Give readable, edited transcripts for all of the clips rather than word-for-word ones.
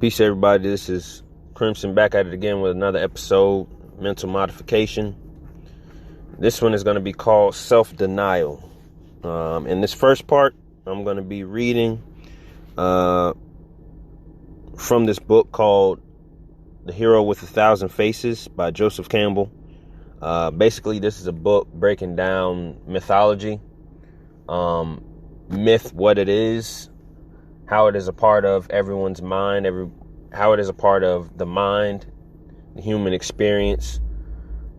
Peace, everybody. This is Crimson back at it again with another episode, Mental Modification. This one is going to be called Self-Denial. In this first part, I'm going to be reading from this book called The Hero with 1,000 Faces by Joseph Campbell. Basically, this is a book breaking down mythology, myth, what it is, how it is a part of everyone's mind, how it is a part of the mind, the human experience,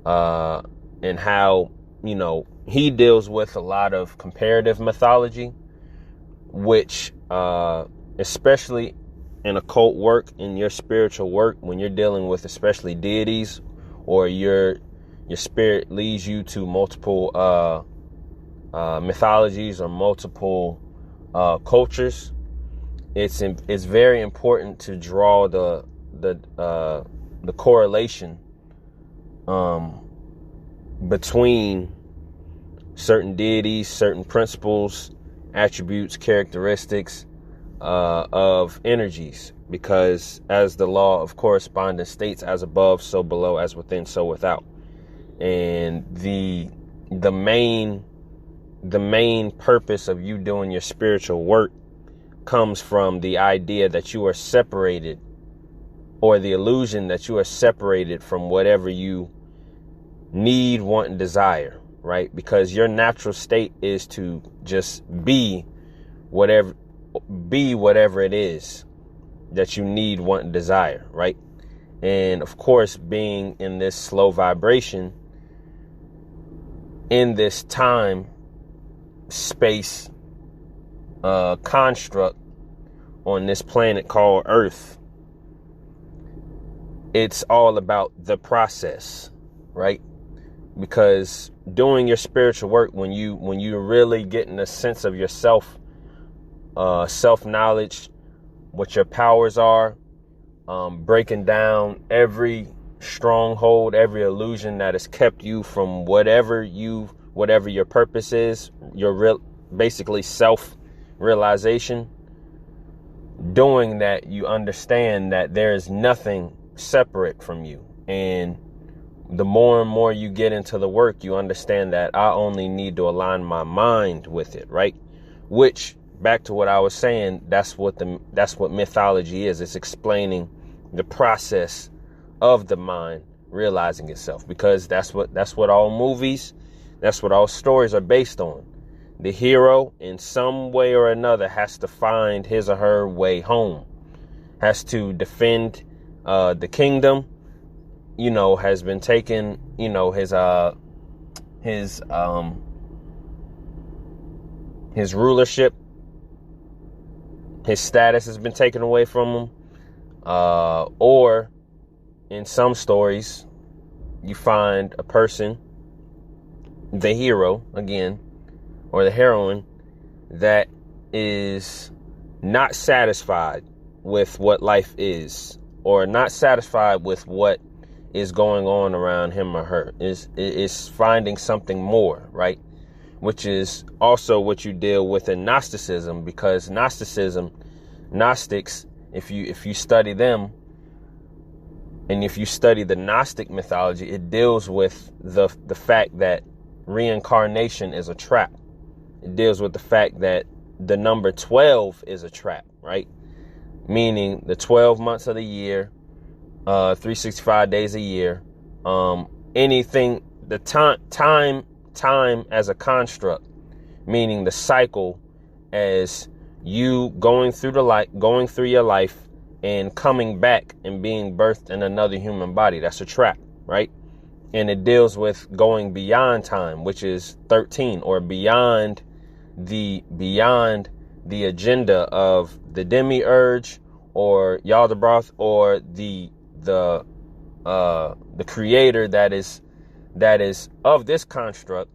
and how, he deals with a lot of comparative mythology, which, especially in occult work, in your spiritual work, when you're dealing with especially deities, or your spirit leads you to multiple mythologies or multiple cultures, it's very important to draw the correlation between certain deities, certain principles, attributes, characteristics of energies, because as the law of correspondence states, as above, so below, as within, so without. And the main purpose of you doing your spiritual work comes from the idea that you are separated, or the illusion that you are separated from whatever you need, want, and desire, right? Because your natural state is to just be whatever it is that you need, want, and desire, right? And of course, being in this slow vibration, in this time, space, construct on this planet called Earth, it's all about the process, right? Because doing your spiritual work, when you're really getting a sense of yourself, self-knowledge, what your powers are, breaking down every stronghold, every illusion that has kept you from whatever your purpose is, your basically self-realization. Doing that, you understand that there is nothing separate from you. And the more and more you get into the work, you understand that I only need to align my mind with it, right? Which, back to what I was saying, that's what mythology is. It's explaining the process of the mind realizing itself, because that's what all movies, that's what all stories are based on. The hero, in some way or another, has to find his or her way home, has to defend the kingdom, has been taken, his rulership, his status has been taken away from him, or in some stories, you find a person, the hero again, or the heroine, that is not satisfied with what life is, or not satisfied with what is going on around him or her, is finding something more, right? Which is also what you deal with in Gnosticism, because Gnostics, if you study them, and if you study the Gnostic mythology, it deals with the fact that reincarnation is a trap. It deals with the fact that the number 12 is a trap, right? Meaning the 12 months of the year, 365 days a year, anything, the time as a construct, meaning the cycle as you going through your life and coming back and being birthed in another human body. That's a trap, right? And it deals with going beyond time, which is 13, or beyond the agenda of the demiurge, or Yaldabaoth, or the creator that is of this construct,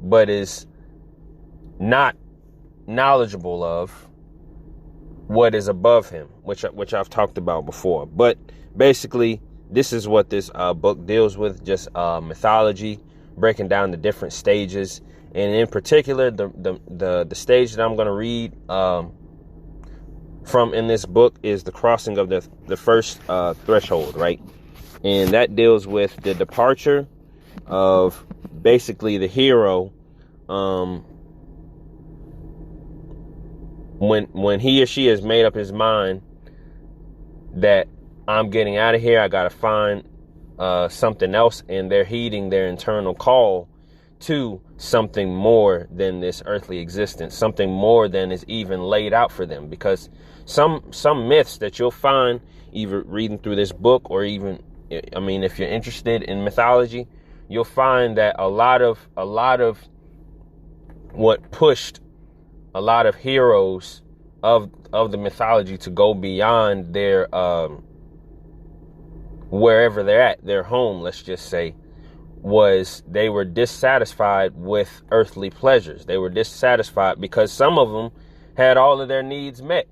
but is not knowledgeable of what is above him, which I've talked about before. But basically, this is what this book deals with, just mythology, breaking down the different stages. And in particular, the stage that I'm going to read from in this book is the crossing of the first threshold, right? And that deals with the departure of basically the hero when he or she has made up his mind that I'm getting out of here, I gotta find something else, and they're heeding their internal call to something more than this earthly existence, something more than is even laid out for them. Because some myths that you'll find either reading through this book, or even, I mean, if you're interested in mythology, you'll find that a lot of what pushed a lot of heroes of the mythology to go beyond their wherever they're at, their home, let's just say, was they were dissatisfied with earthly pleasures. They were dissatisfied because some of them had all of their needs met.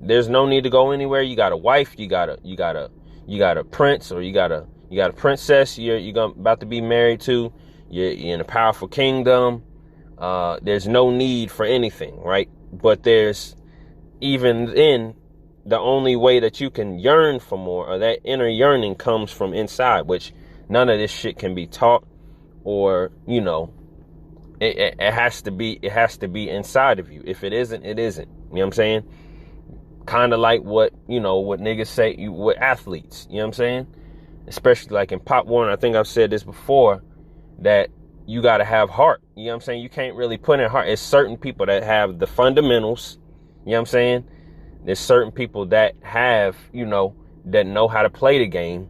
There's no need to go anywhere. You got a wife, you got a prince, or you got a princess you're about to be married to. You're in a powerful kingdom. There's no need for anything, right? But there's, even then, the only way that you can yearn for more, or that inner yearning, comes from inside, which none of this shit can be taught, or, you know, it has to be inside of you. If it isn't, it isn't. You know what I'm saying? Kind of like what niggas say with athletes. You know what I'm saying? Especially like in Pop Warner, I think I've said this before, that you got to have heart. You know what I'm saying? You can't really put in heart. It's certain people that have the fundamentals. You know what I'm saying? There's certain people that have, that know how to play the game.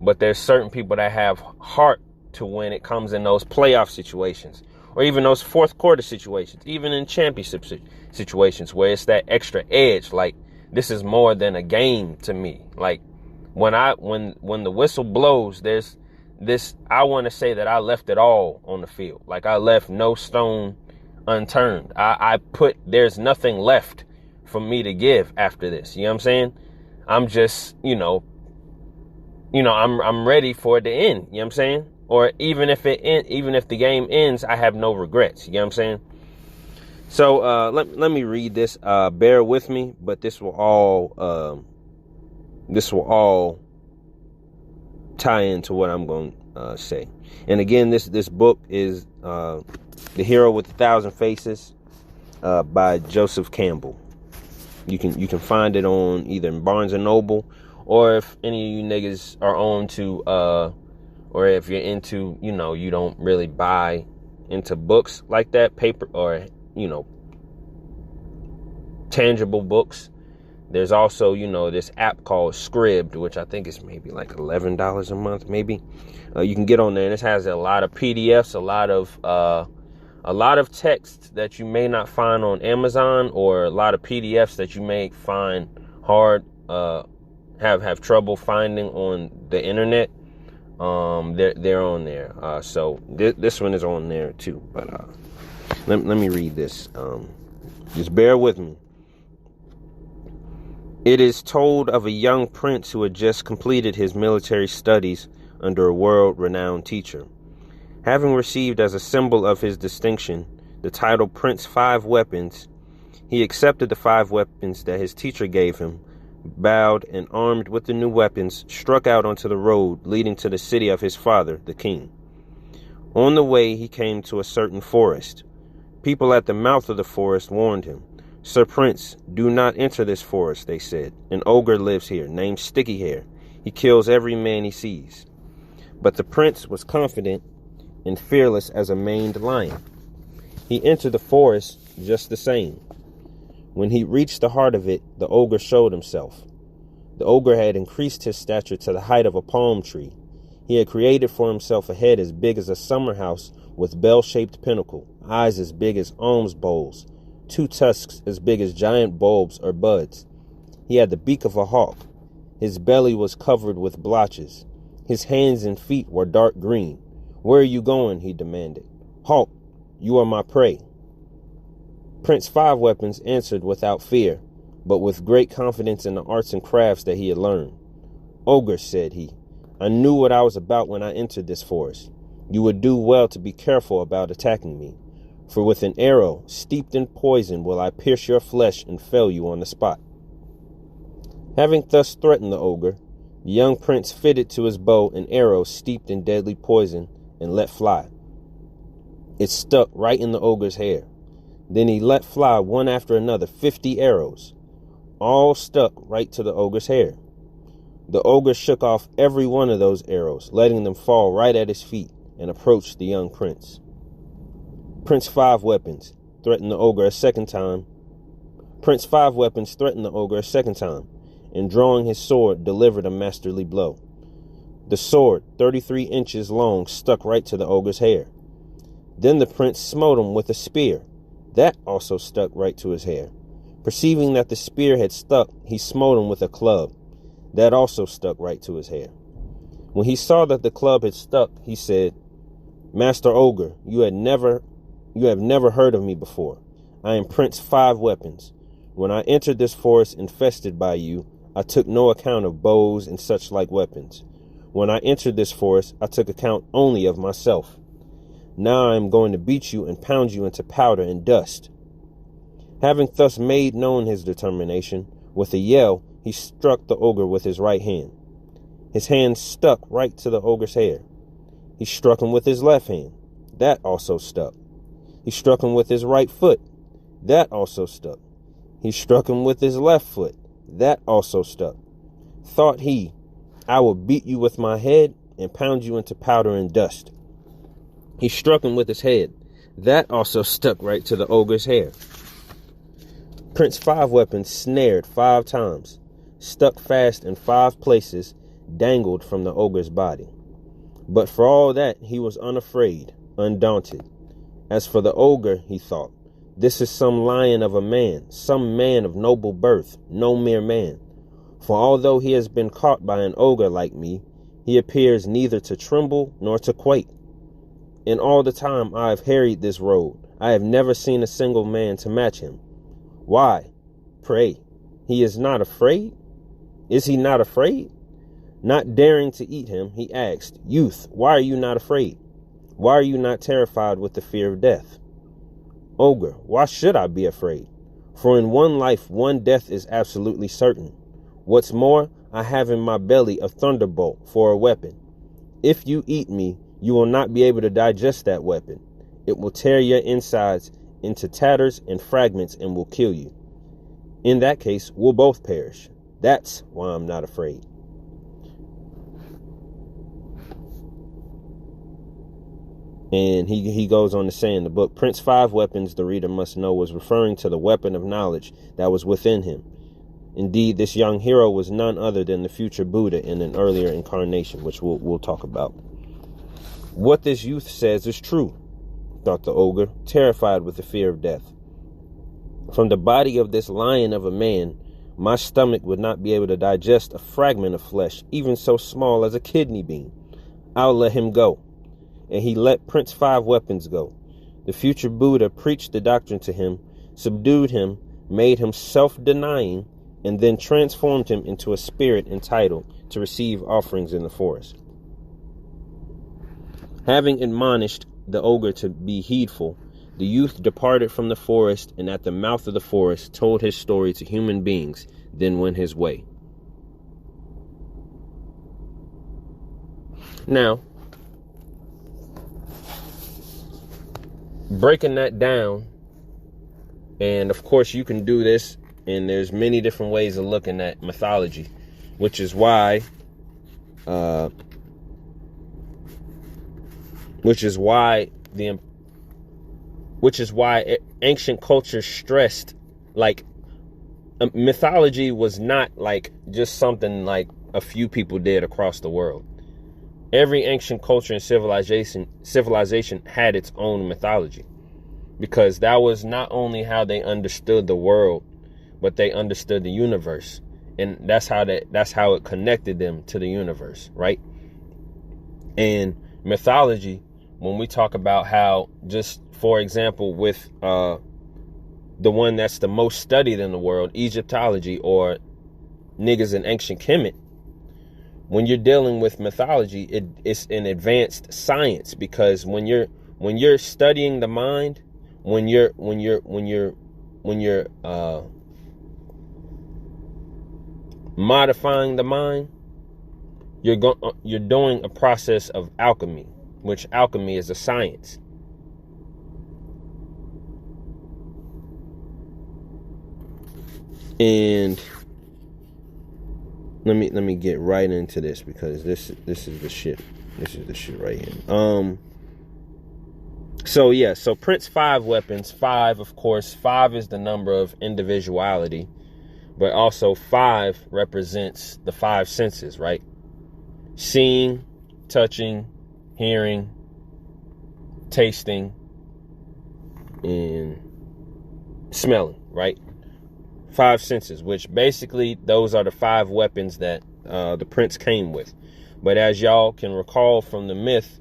But there's certain people that have heart to when it comes in those playoff situations, or even those fourth quarter situations, even in championship situations where it's that extra edge. Like, this is more than a game to me. Like, when the whistle blows, there's this, I want to say that I left it all on the field. Like, I left no stone unturned. There's nothing left for me to give after this. You know what I'm saying? I'm just, I'm ready for it to end. You know what I'm saying? Or even if the game ends, I have no regrets. You know what I'm saying? So let me read this. Bear with me, but this will all tie into what I'm going to say. And again, this book is The Hero with 1,000 Faces by Joseph Campbell. You can find it on either Barnes and Noble, or if any of you niggas are on to, or if you're into, you don't really buy into books like that, paper or, tangible books. There's also, this app called Scribd, which I think is maybe like $11 a month, maybe. You can get on there, and it has a lot of PDFs, a lot of text that you may not find on Amazon, or a lot of PDFs that you may find hard, have trouble finding on the internet. They're on there. So this one is on there too. But let me read this. Just bear with me. It is told of a young prince who had just completed his military studies under a world-renowned teacher. Having received as a symbol of his distinction the title Prince 5 Weapons, he accepted the 5 weapons that his teacher gave him, bowed, and armed with the new weapons, struck out onto the road leading to the city of his father, the king. On the way, he came to a certain forest. People at the mouth of the forest warned him. "Sir Prince, do not enter this forest," they said. "An ogre lives here, named Sticky Hair. He kills every man he sees." But the prince was confident and fearless as a maned lion. He entered the forest just the same. When he reached the heart of it, the ogre showed himself. The ogre had increased his stature to the height of a palm tree. He had created for himself a head as big as a summer house with bell-shaped pinnacle, eyes as big as alms bowls, 2 tusks as big as giant bulbs or buds. He had the beak of a hawk. His belly was covered with blotches. His hands and feet were dark green. "Where are you going?" he demanded. "Halt! You are my prey." Prince 5 Weapons answered without fear, but with great confidence in the arts and crafts that he had learned. "Ogre," said he, "I knew what I was about when I entered this forest. You would do well to be careful about attacking me, for with an arrow steeped in poison will I pierce your flesh and fell you on the spot." Having thus threatened the ogre, the young prince fitted to his bow an arrow steeped in deadly poison and let fly. It stuck right in the ogre's hair. Then he let fly one after another 50 arrows, all stuck right to the ogre's hair. The ogre shook off every one of those arrows, letting them fall right at his feet, and approached the young prince. Prince Five Weapons threatened the ogre a second time. Prince Five Weapons threatened the ogre a second time, and drawing his sword, delivered a masterly blow. The sword, 33 inches long, stuck right to the ogre's hair. Then the prince smote him with a spear. That also stuck right to his hair. Perceiving that the spear had stuck, he smote him with a club. That also stuck right to his hair. When he saw that the club had stuck, he said, "Master Ogre, you have never heard of me before. I am Prince Five Weapons. When I entered this forest infested by you, I took no account of bows and such like weapons. When I entered this forest, I took account only of myself. Now I am going to beat you and pound you into powder and dust." Having thus made known his determination, with a yell, he struck the ogre with his right hand. His hand stuck right to the ogre's hair. He struck him with his left hand. That also stuck. He struck him with his right foot. That also stuck. He struck him with his left foot. That also stuck. Thought he, "I will beat you with my head and pound you into powder and dust." He struck him with his head. That also stuck right to the ogre's hair. Prince Five Weapons snared 5 times, stuck fast in 5 places, dangled from the ogre's body. But for all that, he was unafraid, undaunted. As for the ogre, he thought, "This is some lion of a man, some man of noble birth, no mere man. For although he has been caught by an ogre like me, he appears neither to tremble nor to quake. In all the time I have harried this road, I have never seen a single man to match him. Why, pray, he is not afraid? Is he not afraid?" Not daring to eat him, he asked, "Youth, why are you not afraid? Why are you not terrified with the fear of death?" "Ogre, why should I be afraid? For in one life, one death is absolutely certain. What's more, I have in my belly a thunderbolt for a weapon. If you eat me, you will not be able to digest that weapon. It will tear your insides into tatters and fragments and will kill you. In that case, we'll both perish. That's why I'm not afraid." And he goes on to say in the book, Prince Five Weapons, the reader must know, was referring to the weapon of knowledge that was within him. Indeed, this young hero was none other than the future Buddha in an earlier incarnation, which we'll talk about. "What this youth says is true," thought the ogre, terrified with the fear of death. "From the body of this lion of a man, my stomach would not be able to digest a fragment of flesh, even so small as a kidney bean. I'll let him go." And he let Prince Five Weapons go. The future Buddha preached the doctrine to him, subdued him, made him self-denying, and then transformed him into a spirit entitled to receive offerings in the forest. Having admonished the ogre to be heedful, the youth departed from the forest, and at the mouth of the forest told his story to human beings, then went his way. Now, breaking that down, and of course you can do this, and there's many different ways of looking at mythology, which is why ancient culture stressed, like, mythology was not like just something like a few people did across the world. Every ancient culture and civilization had its own mythology, because that was not only how they understood the world, but they understood the universe, and that's how it connected them to the universe, right? And mythology, when we talk about how, just for example, with the one that's the most studied in the world, Egyptology, or niggas in ancient Kemet, when you're dealing with mythology, it's an advanced science, because when you're studying the mind, when you're modifying the mind, you're doing a process of alchemy, which alchemy is a science. And let me get right into this, because this is the shit. This is the shit right here. So Prince 5 weapons. 5, of course, 5 is the number of individuality, but also 5 represents the 5 senses, right? Seeing, touching, hearing, tasting, and smelling, right? 5 senses, which basically those are the 5 weapons that the prince came with. But as y'all can recall from the myth,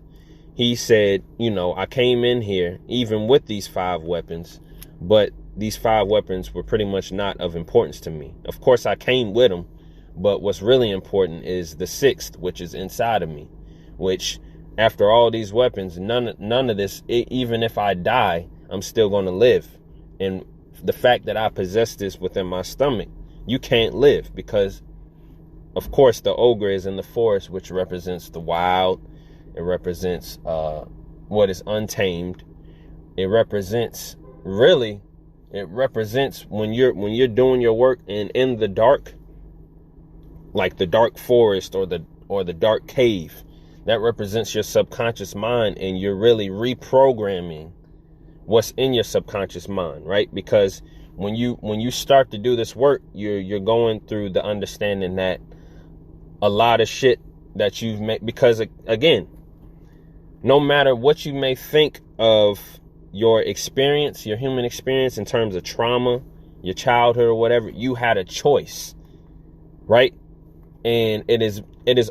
he said, I came in here even with these 5 weapons, but these 5 weapons were pretty much not of importance to me. Of course, I came with them, but what's really important is the 6th, which is inside of me, which after all these weapons, none of this, even if I die, I'm still going to live. And the fact that I possess this within my stomach, you can't live, because of course the ogre is in the forest, which represents the wild. It represents what is untamed. It represents when you're doing your work and in the dark, like the dark forest or the dark cave, that represents your subconscious mind, and you're really reprogramming what's in your subconscious mind, right? Because when you start to do this work, you're going through the understanding that a lot of shit that you've made, because again, no matter what you may think of your experience, your human experience in terms of trauma, your childhood or whatever, you had a choice, right? And it is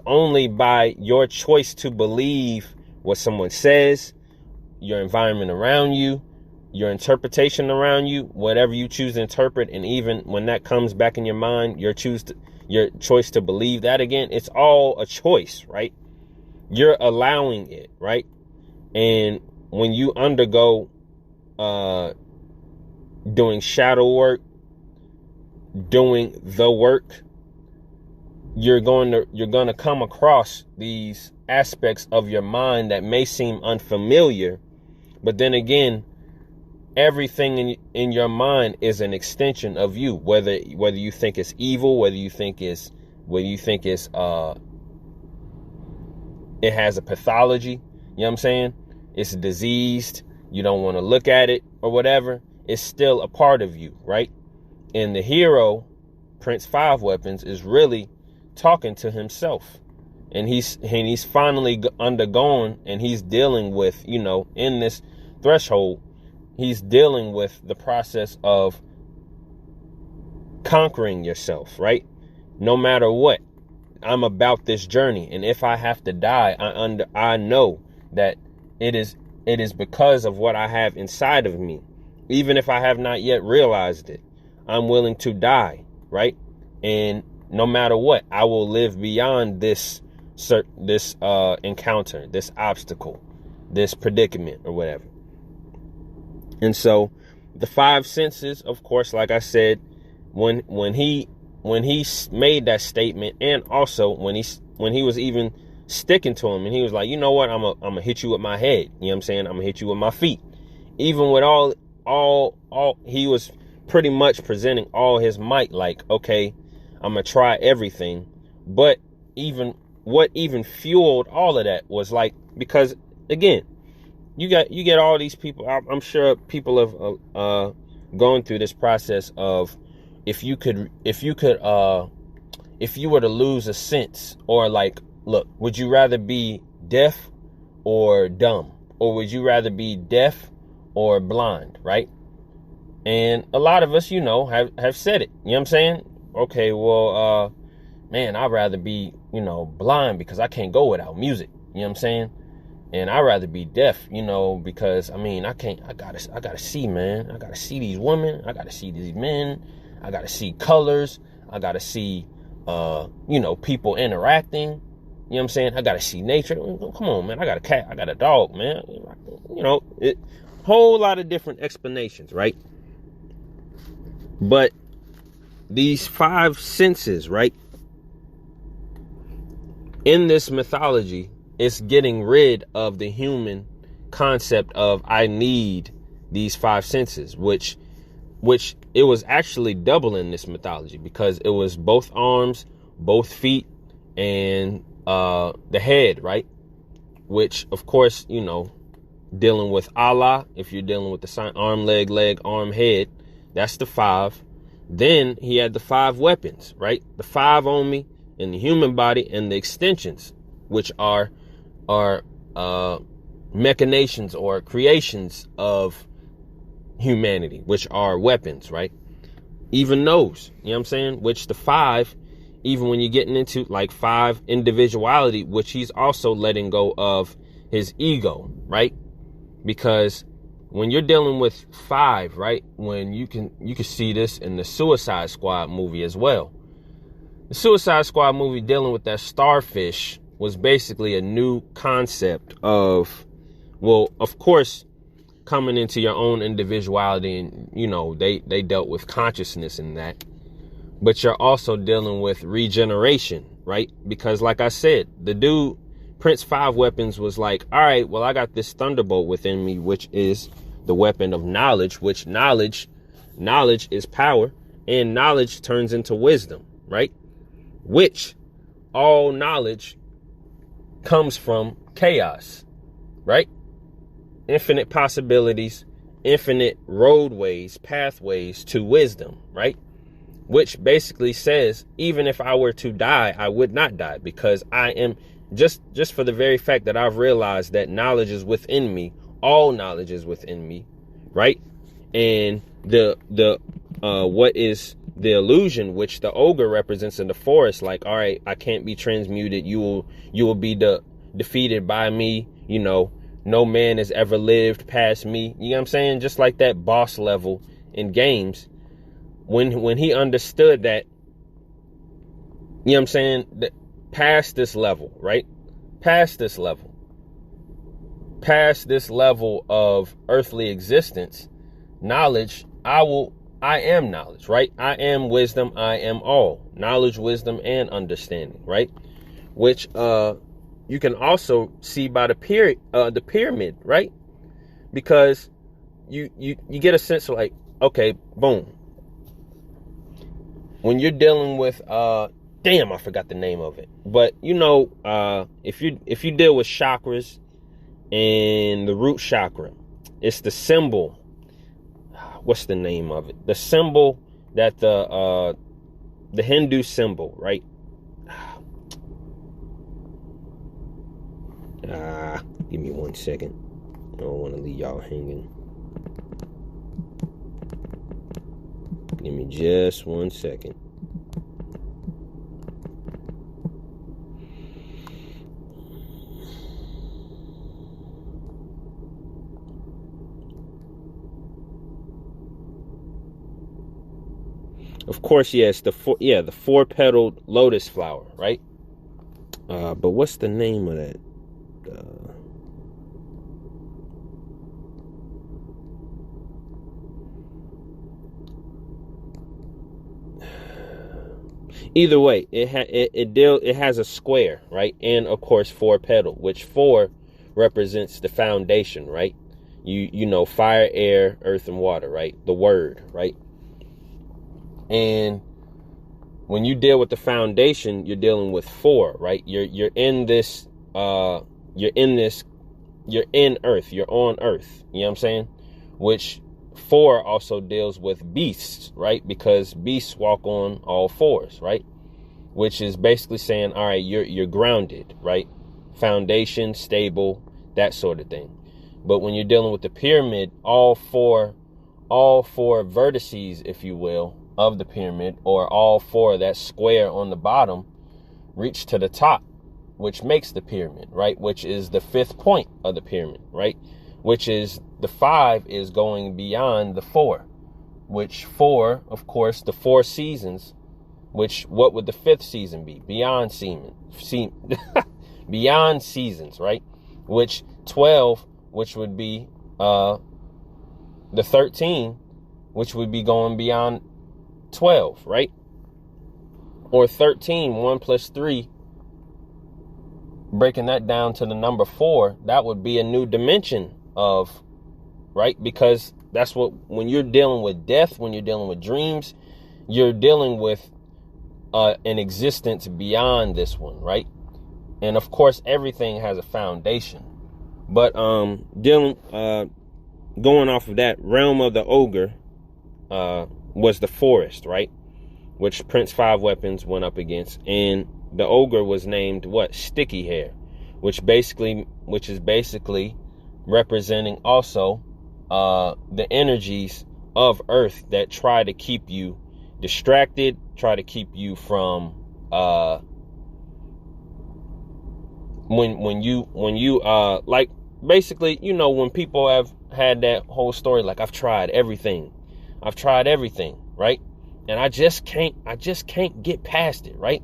only by your choice to believe what someone says, your environment around you, your interpretation around you, whatever you choose to interpret, and even when that comes back in your mind, your choice to believe that again, it's all a choice, right? You're allowing it, right? And when you undergo doing shadow work, doing the work, you're going to come across these aspects of your mind that may seem unfamiliar, but then again, everything in your mind is an extension of you, whether you think it's evil, whether you think it's it has a pathology, you know what I'm saying? It's diseased, you don't want to look at it or whatever, it's still a part of you, right? And the hero, Prince 5 weapons, is really talking to himself. And he's finally undergone, and he's dealing with, in this threshold, he's dealing with the process of conquering yourself, right? No matter what, I'm about this journey. And if I have to die, I know that it is because of what I have inside of me. Even if I have not yet realized it, I'm willing to die, right? And no matter what, I will live beyond this encounter, this obstacle, this predicament or whatever. And so the 5 senses, of course, like I said, when he made that statement, and also when he was even sticking to him, and he was like, you know what, I'm gonna hit you with my head, you know what I'm saying, I'm gonna hit you with my feet. Even with all he was pretty much presenting all his might, like, okay, I'm gonna try everything. But what even fueled all of that was like, because again, you get all these people. I'm sure people have gone through this process of if you were to lose a sense, or like, look, would you rather be deaf or dumb, or would you rather be deaf or blind, right? And a lot of us, have said it. You know what I'm saying? Okay, well, man, I'd rather be, blind because I can't go without music. You know what I'm saying? And I'd rather be deaf, because I gotta see, man. I gotta see these women. I gotta see these men. I gotta see colors. I gotta see, people interacting. You know what I'm saying? I gotta see nature. Come on, man. I got a cat. I got a dog, man. Whole lot of different explanations, right? But these 5 senses, right? in this mythology, it's getting rid of the human concept of I need these five senses, which it was actually double in this mythology, because it was both arms, both feet, and the head, right? Which, of course, you know, dealing with Allah, if you're dealing with the sign arm, leg, arm, head, that's the five. Then he had the five weapons, right? The five on me in the human body, and the extensions, which are machinations or creations of humanity, which are weapons, right? Even those, you know what I'm saying? Which the five, even when you're getting into like five individuality, which he's also letting go of his ego, right? Because when you're dealing with five, right? When you can see this in the Suicide Squad movie as well. The Suicide Squad movie dealing with that starfish was basically a new concept of, well, of course, coming into your own individuality, and, you know, they dealt with consciousness in that. But you're also dealing with regeneration, right? Because like I said, the dude, Prince Five Weapons, was like, all right, well, I got this thunderbolt within me, which is the weapon of knowledge, which knowledge is power, and knowledge turns into wisdom, right? Which all knowledge comes from chaos, right? Infinite possibilities, infinite roadways, pathways to wisdom, right? Which basically says, even if I were to die, I would not die, because I am just for the very fact that I've realized that knowledge is within me. All knowledge is within me, right? And the what is the illusion, which the ogre represents in the forest, like, all right, I can't be transmuted. You will be defeated by me. You know, no man has ever lived past me. You know what I'm saying? Just like that boss level in games. When he understood that, you know what I'm saying, that past this level, right? Past this level of earthly existence, knowledge, I am knowledge, right? I am wisdom, I am all. Knowledge, wisdom, and understanding, right? Which you can also see by the pyramid, right? Because you get a sense of like, okay, boom. When you're dealing with damn, I forgot the name of it. But you know, if you deal with chakras and the root chakra, it's the symbol. What's the name of it? The symbol that the Hindu symbol, right? Give me 1 second. I don't want to leave y'all hanging. Give me just 1 second. Of course, yes, the four-petaled lotus flower, right? But what's the name of that? Either way, it has a square, right? And of course, four petal, which four represents the foundation, right? You know, fire, air, earth, and water, right? The word, right? And when you deal with the foundation, you're dealing with four, right? You're in earth, you're on earth, you know what I'm saying? Which four also deals with beasts, right? Because beasts walk on all fours, right? Which is basically saying, all right, you're grounded, right? Foundation, stable, that sort of thing. But when you're dealing with the pyramid, all four vertices, if you will, of the pyramid, or all four of that square on the bottom, reach to the top, which makes the pyramid, right? Which is the fifth point of the pyramid, right? Which is the five is going beyond the four, which four, of course, the four seasons, which what would the fifth season be? Beyond beyond seasons, right? Which 12, which would be the 13, which would be going beyond 12, right? Or 13, 1 plus 3 breaking that down to the number 4, that would be a new dimension of, right? Because that's what, when you're dealing with death, when you're dealing with dreams, you're dealing with an existence beyond this one, right? And of course, everything has a foundation. But going off of that, realm of the ogre was the forest, right? Which Prince 5 Weapons went up against. And the ogre was named what? Sticky hair, which is basically representing also the energies of Earth that try to keep you distracted, try to keep you from when you like, basically, you know, when people have had that whole story, like, I've tried everything, right? And I just can't get past it, right?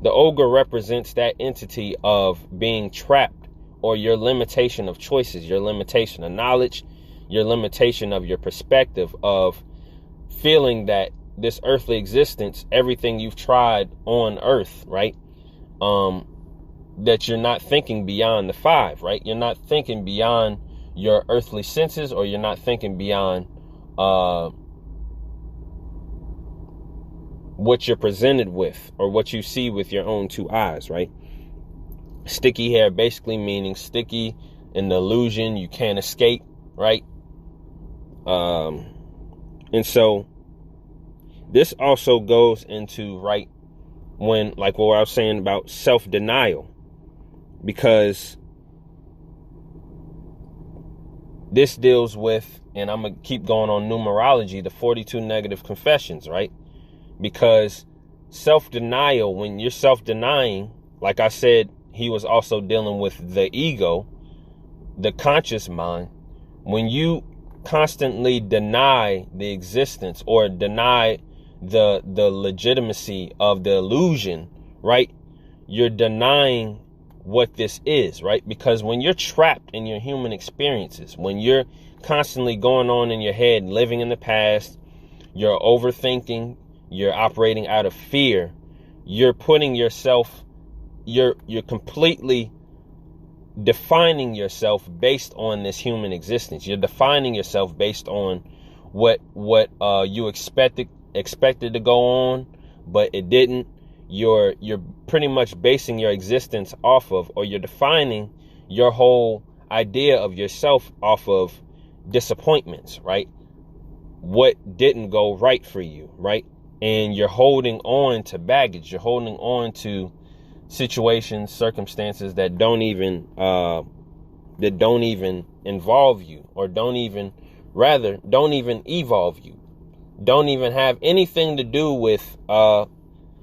The ogre represents that entity of being trapped, or your limitation of choices, your limitation of knowledge, your limitation of your perspective, of feeling that this earthly existence, everything you've tried on Earth, right? That you're not thinking beyond the 5, right? You're not thinking beyond your earthly senses, or you're not thinking beyond what you're presented with, or what you see with your own 2 eyes, right? Sticky hair basically meaning sticky, an illusion you can't escape, right? And so this also goes into, right, when, like what I was saying about self-denial, because this deals with, and I'm going to keep going on numerology, the 42 negative confessions, right? Because self-denial, when you're self-denying, like I said, he was also dealing with the ego, the conscious mind. When you constantly deny the existence, or deny the legitimacy of the illusion, right? You're denying what this is, right? Because when you're trapped in your human experiences, when you're constantly going on in your head, living in the past, you're overthinking, you're operating out of fear, you're putting yourself, you're completely defining yourself based on this human existence. You're defining yourself based on what you expected to go on, but it didn't. You're pretty much basing your existence off of, or you're defining your whole idea of yourself off of disappointments, right? What didn't go right for you, right? And you're holding on to baggage. You're holding on to situations, circumstances that don't even involve you, or don't even evolve you, don't even have anything to do with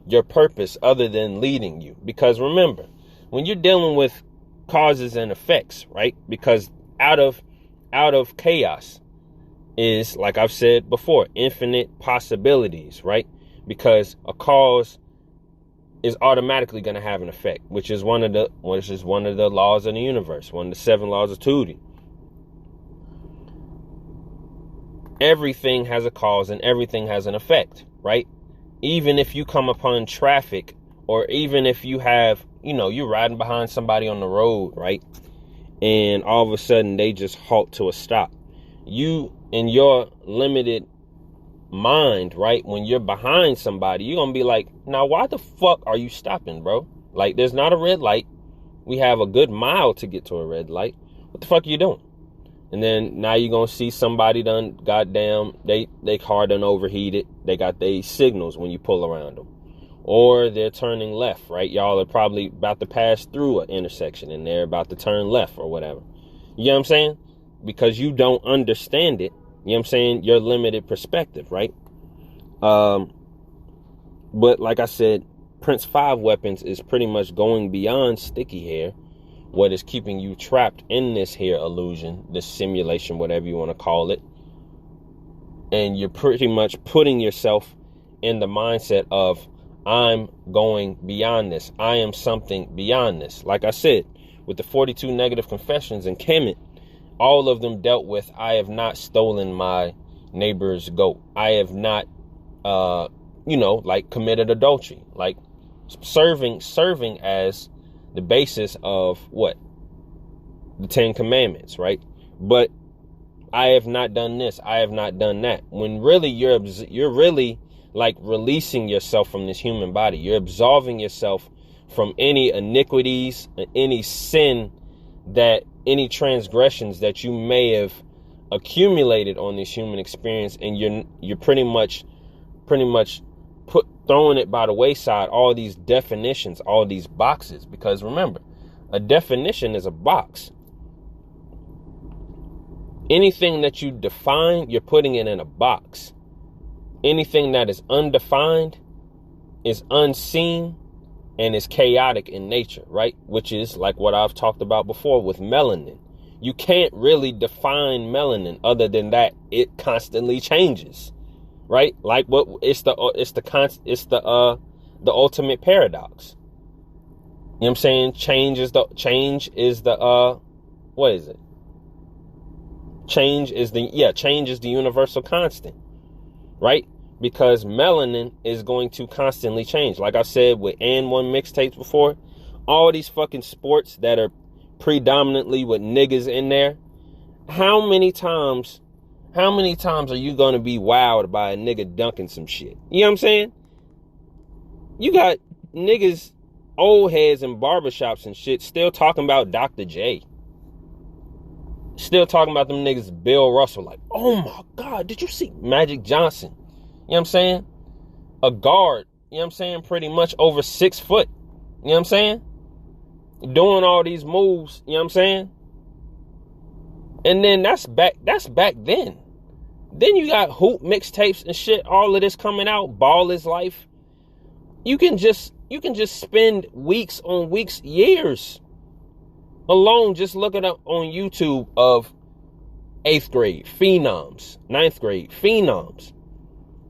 your purpose other than leading you. Because remember, when you're dealing with causes and effects, right? Because out of chaos is, like I've said before, infinite possibilities, right? Because a cause is automatically going to have an effect, which is one of the laws of the universe, one of the 7 laws of Tutti. Everything has a cause and everything has an effect, right? Even if you come upon traffic, or even if you have, you're riding behind somebody on the road, right? And all of a sudden they just halt to a stop. You, in your limited mind, right, when you're behind somebody, you're gonna be like, now why the fuck are you stopping, bro? Like, there's not a red light. We have a good mile to get to a red light. What the fuck are you doing? And then now you're gonna see somebody done, goddamn, they car done overheated. They got their signals when you pull around them, or they're turning left, right? Y'all are probably about to pass through an intersection and they're about to turn left or whatever. You know what I'm saying? Because you don't understand it. You know what I'm saying? Your limited perspective, right? But like I said, Prince 5 Weapons is pretty much going beyond sticky hair. What is keeping you trapped in this hair illusion, this simulation, whatever you want to call it. And you're pretty much putting yourself in the mindset of, I'm going beyond this. I am something beyond this. Like I said, with the 42 negative confessions in Kemet, all of them dealt with, I have not stolen my neighbor's goat. I have not, like, committed adultery. Like, serving as the basis of what? The 10 Commandments, right? But I have not done this. I have not done that. When really you're really like releasing yourself from this human body. You're absolving yourself from any iniquities, any sin, that any transgressions that you may have accumulated on this human experience, and you're pretty much throwing it by the wayside, all these definitions, all these boxes. Because remember, a definition is a box. Anything that you define, you're putting it in a box. Anything that is undefined is unseen and is chaotic in nature, right? Which is like what I've talked about before with melanin. You can't really define melanin other than that it constantly changes, right? Like what it's the ultimate paradox. You know what I'm saying? Change is the what is it? Change is the universal constant, right? Because melanin is going to constantly change. Like I said with And One mixtapes before, all these fucking sports that are predominantly with niggas in there, how many times are you going to be wowed by a nigga dunking some shit? You know what I'm saying? You got niggas, old heads in barbershops and shit still talking about Dr. J. Still talking about them niggas, Bill Russell. Like, oh my God, did you see Magic Johnson? You know what I'm saying? A guard, you know what I'm saying? Pretty much over 6 foot. You know what I'm saying? Doing all these moves, you know what I'm saying? And then that's back then. Then you got hoop mixtapes and shit, all of this coming out, Ball is Life. You can just spend weeks on weeks, years alone just looking up on YouTube of 8th grade phenoms, 9th grade phenoms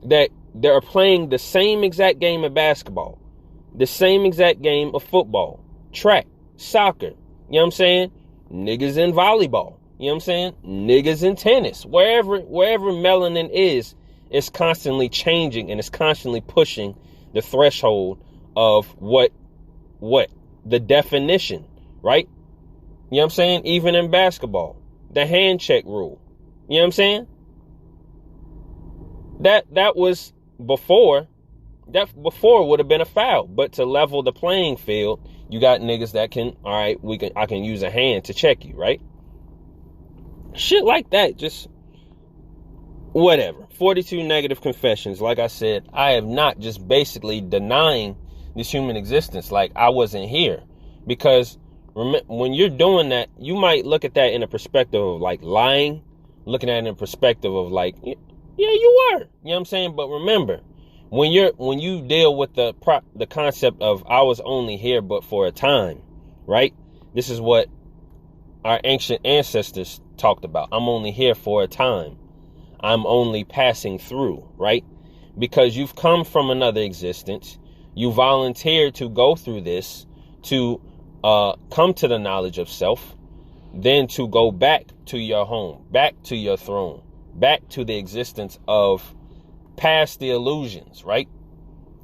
that they're playing the same exact game of basketball, the same exact game of football, track, soccer, you know what I'm saying? Niggas in volleyball, you know what I'm saying? Niggas in tennis, wherever melanin is, it's constantly changing and it's constantly pushing the threshold of what the definition, right? You know what I'm saying? Even in basketball, the hand check rule. You know what I'm saying? That was before. That before would have been a foul. But to level the playing field, you got niggas that can, all right, I can use a hand to check you, right? Shit like that, just whatever. 42 negative confessions. Like I said, I have not just basically denying this human existence like I wasn't here. Because when you're doing that, you might look at that in a perspective of like lying, looking at it in a perspective of like, yeah, you were, you know what I'm saying? But remember, when you deal with the concept of I was only here but for a time, right? This is what our ancient ancestors talked about. I'm only here for a time. I'm only passing through, right? Because you've come from another existence. You volunteered to go through this, to come to the knowledge of self, then to go back to your home, back to your throne, back to the existence of past the illusions, right?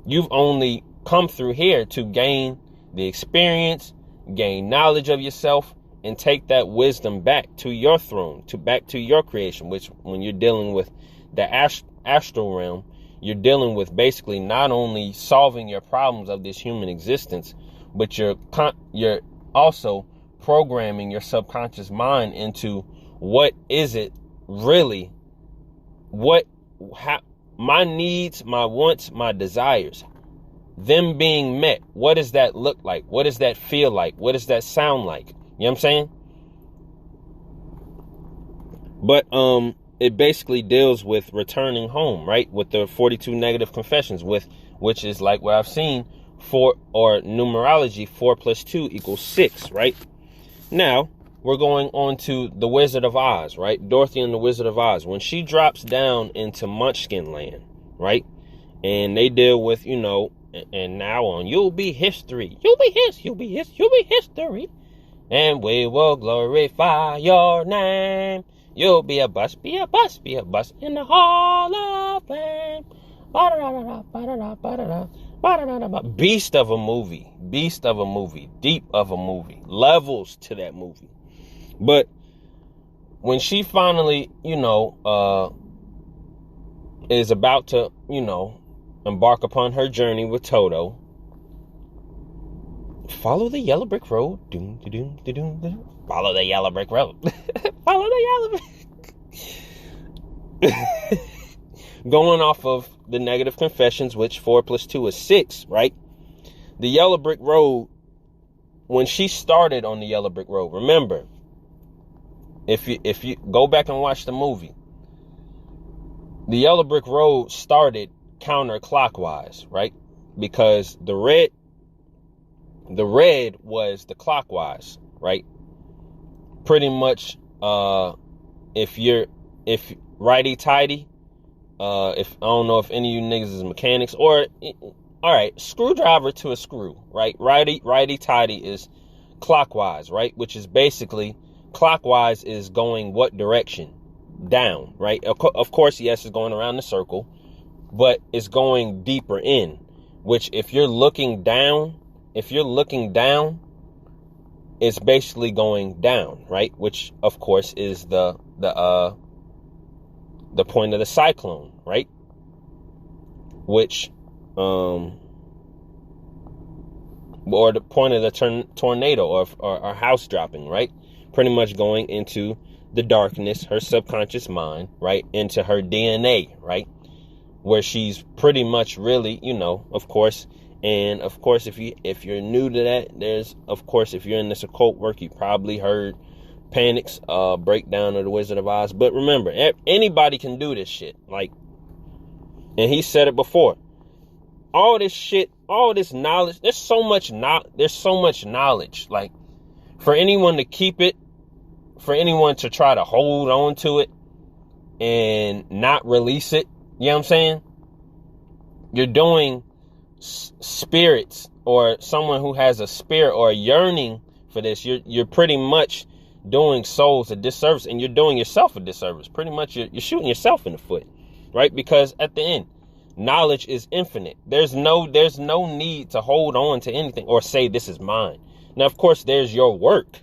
You've only come through here to gain the experience, gain knowledge of yourself, and take that wisdom back to your throne, back to your creation, which when you're dealing with the astral realm, you're dealing with basically not only solving your problems of this human existence, but you're also programming your subconscious mind into what is it really, my needs, my wants, my desires, them being met. What does that look like? What does that feel like? What does that sound like? You know what I'm saying? But it basically deals with returning home, right? With the 42 negative confessions, which is like what I've seen, 4, or numerology, 4 + 2 = 6, right? Now, we're going on to the Wizard of Oz, right? Dorothy and the Wizard of Oz. When she drops down into Munchkin Land, right? And they deal with, and now on, you'll be history. You'll be history. And we will glorify your name. You'll be a bus in the Hall of Fame. Ba-da-da-da-da, ba-da-da, ba-da-da. Beast of a movie, deep of a movie, levels to that movie. But when she finally, is about to, embark upon her journey with Toto, follow the yellow brick road. Follow the yellow brick road. Follow the yellow brick. Going off of the negative confessions, which 4 + 2 is 6, right? The yellow brick road, when she started on the yellow brick road, remember, if you go back and watch the movie, the yellow brick road started counterclockwise, right? Because the red was the clockwise, right? Pretty much, if righty tighty, if I don't know if any of you niggas is mechanics, or all right, screwdriver to a screw, right? Righty tighty is clockwise, right? Which is basically clockwise is going what direction? Down, right? Of course, yes, it's going around the circle, but it's going deeper in, which if you're looking down, it's basically going down, right? Which of course is the point of the cyclone, right? Which, or the point of the tornado or house dropping, right? Pretty much going into the darkness, her subconscious mind, right? Into her DNA, right? Where she's pretty much really, of course. And of course, if you're new to that, if you're in this occult work, you probably heard Panic's breakdown of the Wizard of Oz. But remember, anybody can do this shit. Like, and he said it before. All this shit, all this knowledge, there's so much knowledge. Like, for anyone to keep it, for anyone to try to hold on to it and not release it, you know what I'm saying? You're doing spirits, or someone who has a spirit or a yearning for this, you're pretty much doing souls a disservice, and you're doing yourself a disservice. Pretty much you're shooting yourself in the foot, right? Because at the end, knowledge is infinite. There's no need to hold on to anything or say this is mine. Now, of course, there's your work,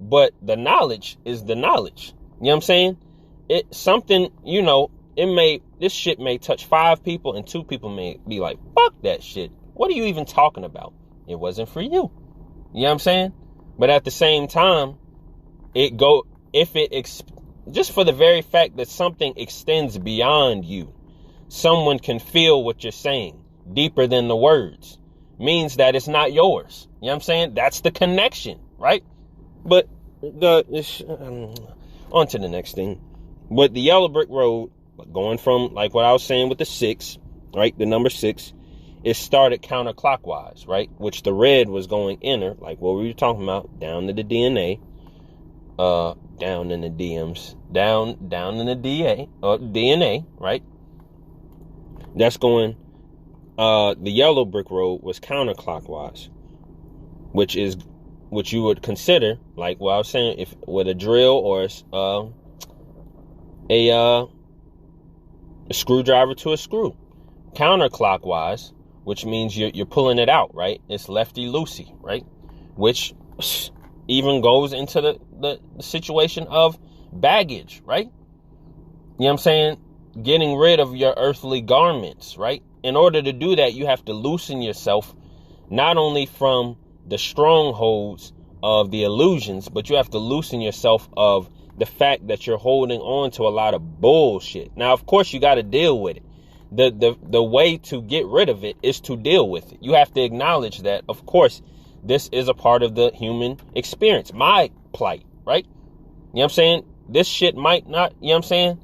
but the knowledge is the knowledge. You know what I'm saying? This shit may touch 5 people and 2 people may be like, fuck that shit. What are you even talking about? It wasn't for you. You know what I'm saying? But at the same time, just for the very fact that something extends beyond you, someone can feel what you're saying deeper than the words, means that it's not yours. You know what I'm saying? That's the connection, right? But on to the next thing. But the yellow brick road, going from, like what I was saying with the 6, right? The number 6, it started counterclockwise, right? Which the red was going inner, like what we were talking about, down to the DNA, down in the DMs, down in the DNA, right? That's going, the yellow brick road was counterclockwise, which you would consider, like what I was saying, if with a drill or a screwdriver to a screw. Counterclockwise, which means you're pulling it out, right? It's lefty-loosey, right? Which even goes into the situation of baggage, right? You know what I'm saying? Getting rid of your earthly garments, right? In order to do that, you have to loosen yourself, not only from the strongholds of the illusions, but you have to loosen yourself of the fact that you're holding on to a lot of bullshit. Now, of course, you got to deal with it. The way to get rid of it is to deal with it. You have to acknowledge that, of course, this is a part of the human experience. My plight, right? You know what I'm saying? This shit might not, you know what I'm saying?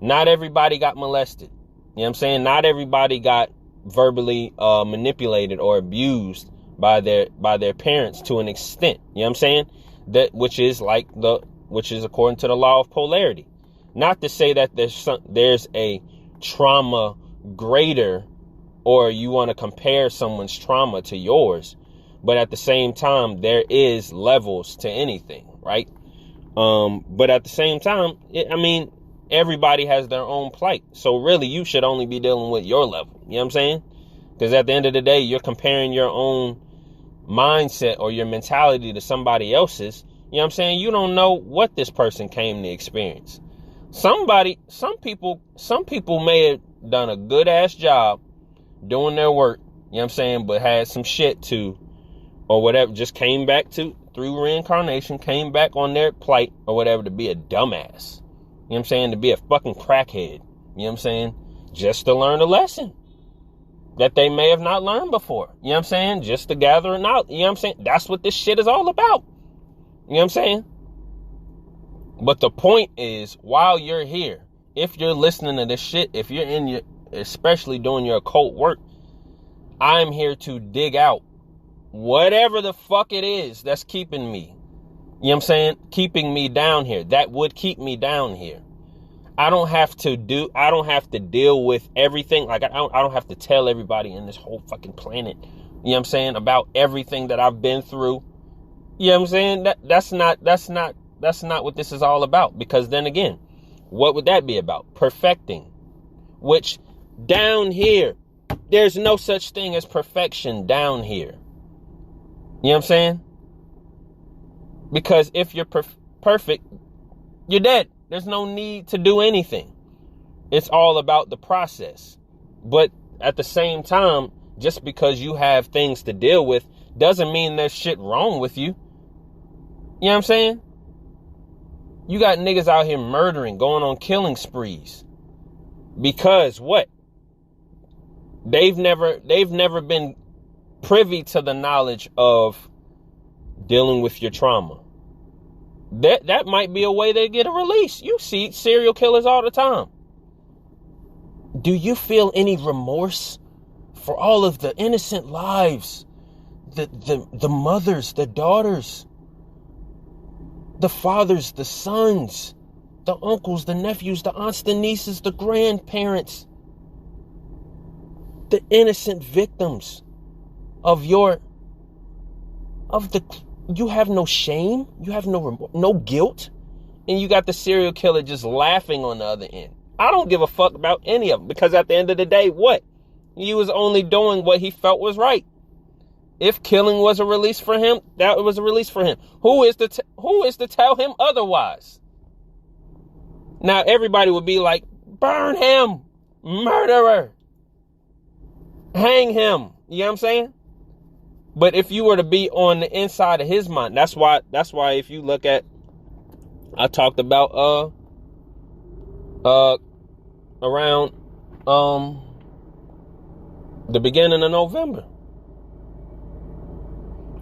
Not everybody got molested. You know what I'm saying? Not everybody got verbally manipulated or abused by their parents to an extent. You know what I'm saying? Which is according to the law of polarity. Not to say that there's a trauma greater, or you want to compare someone's trauma to yours, but at the same time, there is levels to anything, right? But at the same time, everybody has their own plight. So really, you should only be dealing with your level. You know what I'm saying? Because at the end of the day, you're comparing your own mindset or your mentality to somebody else's. You know what I'm saying? You don't know what this person came to experience. Some people may have done a good ass job doing their work, you know what I'm saying, but had some shit to, or whatever, just came back to, through reincarnation, came back on their plight or whatever to be a dumbass. You know what I'm saying? To be a fucking crackhead. You know what I'm saying? Just to learn a lesson that they may have not learned before. You know what I'm saying? Just to gather it out. You know what I'm saying? That's what this shit is all about. You know what I'm saying? But the point is, while you're here, if you're listening to this shit, if you're especially doing your occult work, I'm here to dig out whatever the fuck it is that's keeping me. You know what I'm saying? Keeping me down here. That would keep me down here. I don't have to deal with everything. Like, I don't have to tell everybody in this whole fucking planet, you know what I'm saying, about everything that I've been through. You know what I'm saying? That's not what this is all about. Because then again, what would that be about? Perfecting. Which, down here, there's no such thing as perfection down here. You know what I'm saying? Because if you're perfect, you're dead. There's no need to do anything. It's all about the process. But at the same time, just because you have things to deal with doesn't mean there's shit wrong with you. You know what I'm saying? You got niggas out here murdering, going on killing sprees. Because what? They've never been privy to the knowledge of dealing with your trauma. That might be a way they get a release. You see serial killers all the time. Do you feel any remorse for all of the innocent lives? The mothers, the daughters, the fathers, the sons, the uncles, the nephews, the aunts, the nieces, the grandparents, the innocent victims of you have no shame, you have no guilt, and you got the serial killer just laughing on the other end. I don't give a fuck about any of them, because at the end of the day, what? He was only doing what he felt was right. If killing was a release for him, that was a release for him. Who is to tell him otherwise? Now everybody would be like, burn him, murderer, hang him. You know what I'm saying? But if you were to be on the inside of his mind, that's why if you look at, I talked about around the beginning of November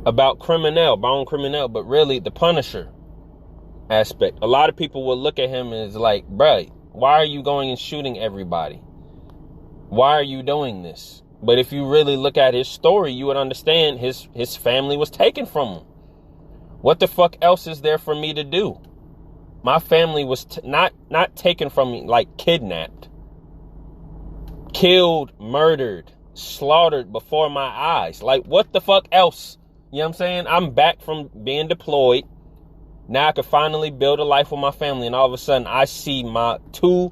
about Bone Criminal, but really the Punisher aspect. A lot of people will look at him as like, bruh, why are you going and shooting everybody? Why are you doing this? But if you really look at his story, you would understand his family was taken from him. What the fuck else is there for me to do? My family was not taken from me, like kidnapped, killed, murdered, slaughtered before my eyes. Like, what the fuck else? You know what I'm saying? I'm back from being deployed. Now I could finally build a life with my family, and all of a sudden I see my 2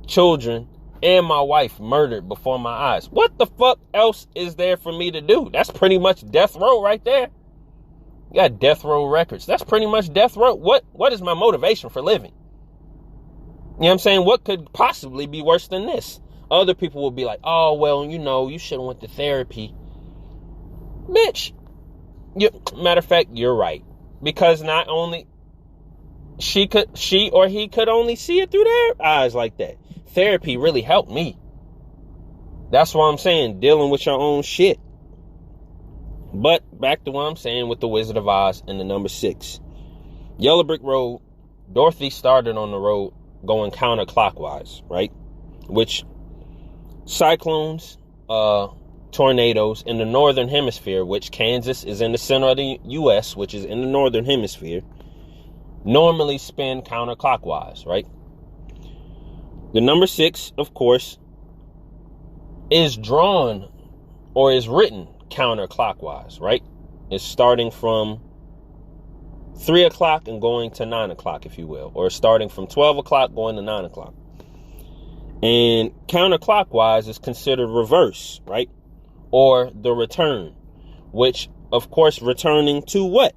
children and my wife murdered before my eyes. What the fuck else is there for me to do? That's pretty much death row right there. You got death row records. That's pretty much death row. What is my motivation for living? You know what I'm saying? What could possibly be worse than this? Other people will be like, oh, well, you should have went to therapy. Bitch. Matter of fact, you're right. Because not only she or he could only see it through their eyes like that. Therapy really helped me. That's what I'm saying, dealing with your own shit. But back to what I'm saying with the Wizard of Oz and the number 6. Yellow Brick Road, Dorothy started on the road going counterclockwise, right? Which cyclones, tornadoes in the northern hemisphere, which Kansas is in the center of the U.S., which is in the northern hemisphere, normally spin counterclockwise, right? The number 6, of course, is drawn or is written counterclockwise, right? It's starting from 3 o'clock and going to 9 o'clock, if you will, or starting from 12 o'clock going to 9 o'clock. And counterclockwise is considered reverse, right? or the return, which of course returning to what?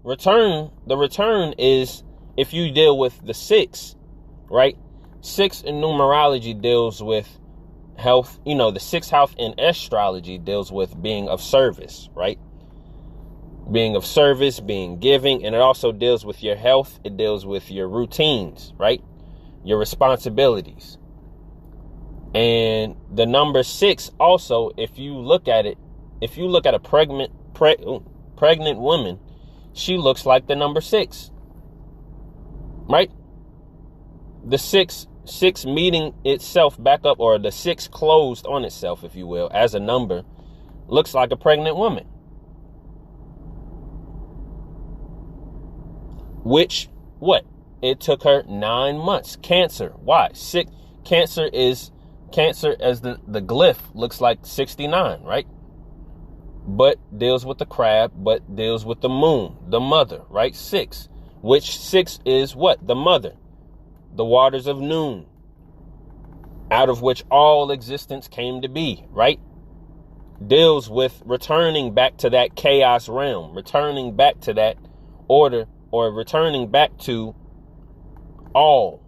The return is, if you deal with the 6, right? 6 in numerology deals with health. The 6th house in astrology deals with being of service, right? Being of service, being giving, and it also deals with your health. It deals with your routines, right? Your responsibilities. And the number 6 also, if you look at a pregnant woman, she looks like the number 6, right? The 6 meeting itself back up, or the 6 closed on itself, if you will, as a number, looks like a pregnant woman. Which, what? It took her 9 months. Cancer. Why? Cancer as the glyph looks like 69, right? But deals with the crab, but deals with the moon, the mother, right? 6. Which 6 is what? The mother. The waters of noon, out of which all existence came to be, right? Deals with returning back to that chaos realm, returning back to that order, or returning back to all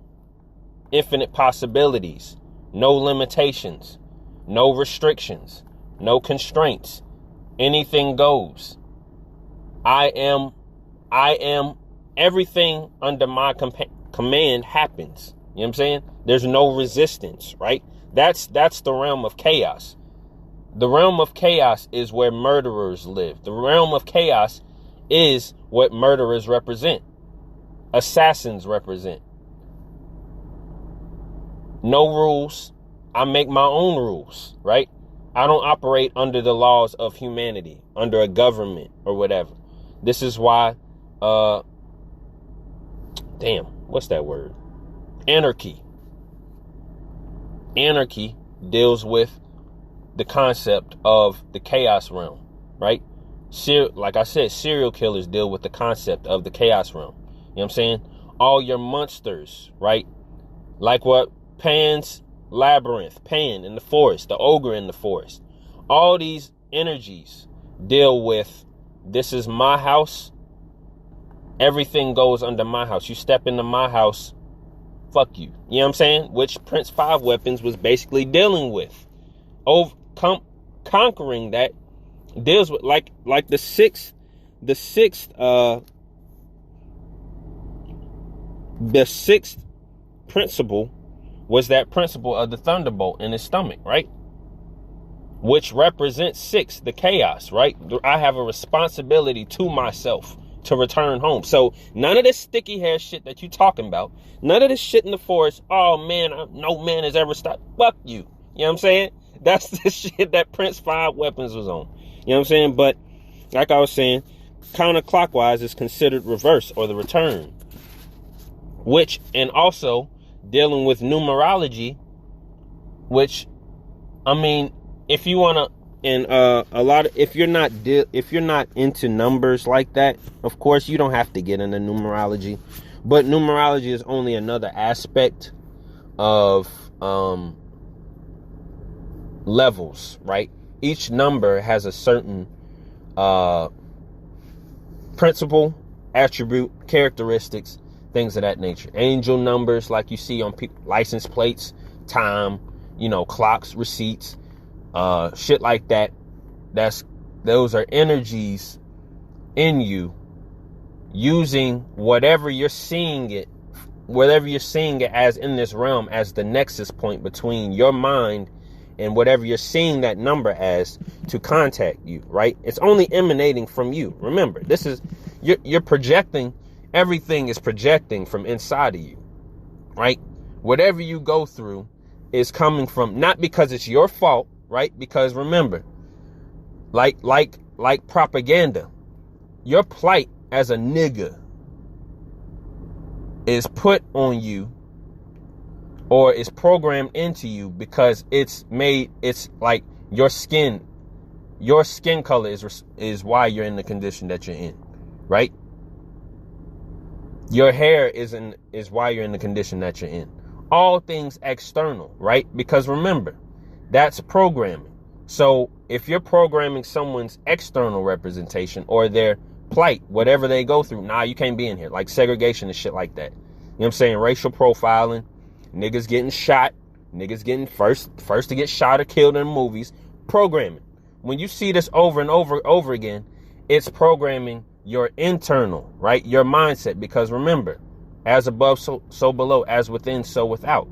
infinite possibilities, no limitations, no restrictions, no constraints. Anything goes. I am everything under my command happens. You know what I'm saying? There's no resistance, right? That's the realm of chaos. The realm of chaos is where murderers live. The realm of chaos is what murderers represent. Assassins represent. No rules. I make my own rules, right? I don't operate under the laws of humanity, under a government or whatever. This is why, what's that word? Anarchy. Anarchy deals with the concept of the chaos realm, right? Like I said, serial killers deal with the concept of the chaos realm. You know what I'm saying? All your monsters, right? Like what? Pan's labyrinth, Pan in the forest, the ogre in the forest. All these energies deal with, this is my house. Everything goes under my house. You step into my house, fuck you. You know what I'm saying? Which Prince 5 Weapons was basically dealing with. Conquering that deals with like the sixth principle was that principle of the thunderbolt in his stomach, right? Which represents 6, the chaos, right? I have a responsibility to myself to return home. So none of this sticky hair shit that you talking about, none of this shit in the forest, oh man, no man has ever stopped. Fuck you. You know what I'm saying? That's the shit that Prince 5 Weapons was on. You know what I'm saying? But like I was saying, counterclockwise is considered reverse, or the return. Which, and also dealing with numerology, which, I mean, if you want to, and if you're not into numbers like that, of course you don't have to get into numerology, but numerology is only another aspect of levels, right? Each number has a certain principle, attribute, characteristics, things of that nature. Angel numbers, like you see on license plates, time, clocks, receipts, shit like that. Those are energies in you, using whatever you're seeing it as in this realm, as the nexus point between your mind and whatever you're seeing that number as, to contact you, right? It's only emanating from you. Remember, this is, you're projecting. Everything is projecting from inside of you, right? Whatever you go through is coming from, not because it's your fault, right? Because remember, like propaganda, your plight as a nigga is put on you, or is programmed into you, because it's like your skin color is why you're in the condition that you're in, right? Your hair is why you're in the condition that you're in. All things external, right? Because remember, that's programming. So if you're programming someone's external representation or their plight, whatever they go through, nah, you can't be in here. Like segregation and shit like that. You know what I'm saying? Racial profiling, niggas getting shot, niggas getting first to get shot or killed in movies. Programming. When you see this over and over again, it's programming your internal, right? Your mindset. Because remember, as above, so below, as within, so without.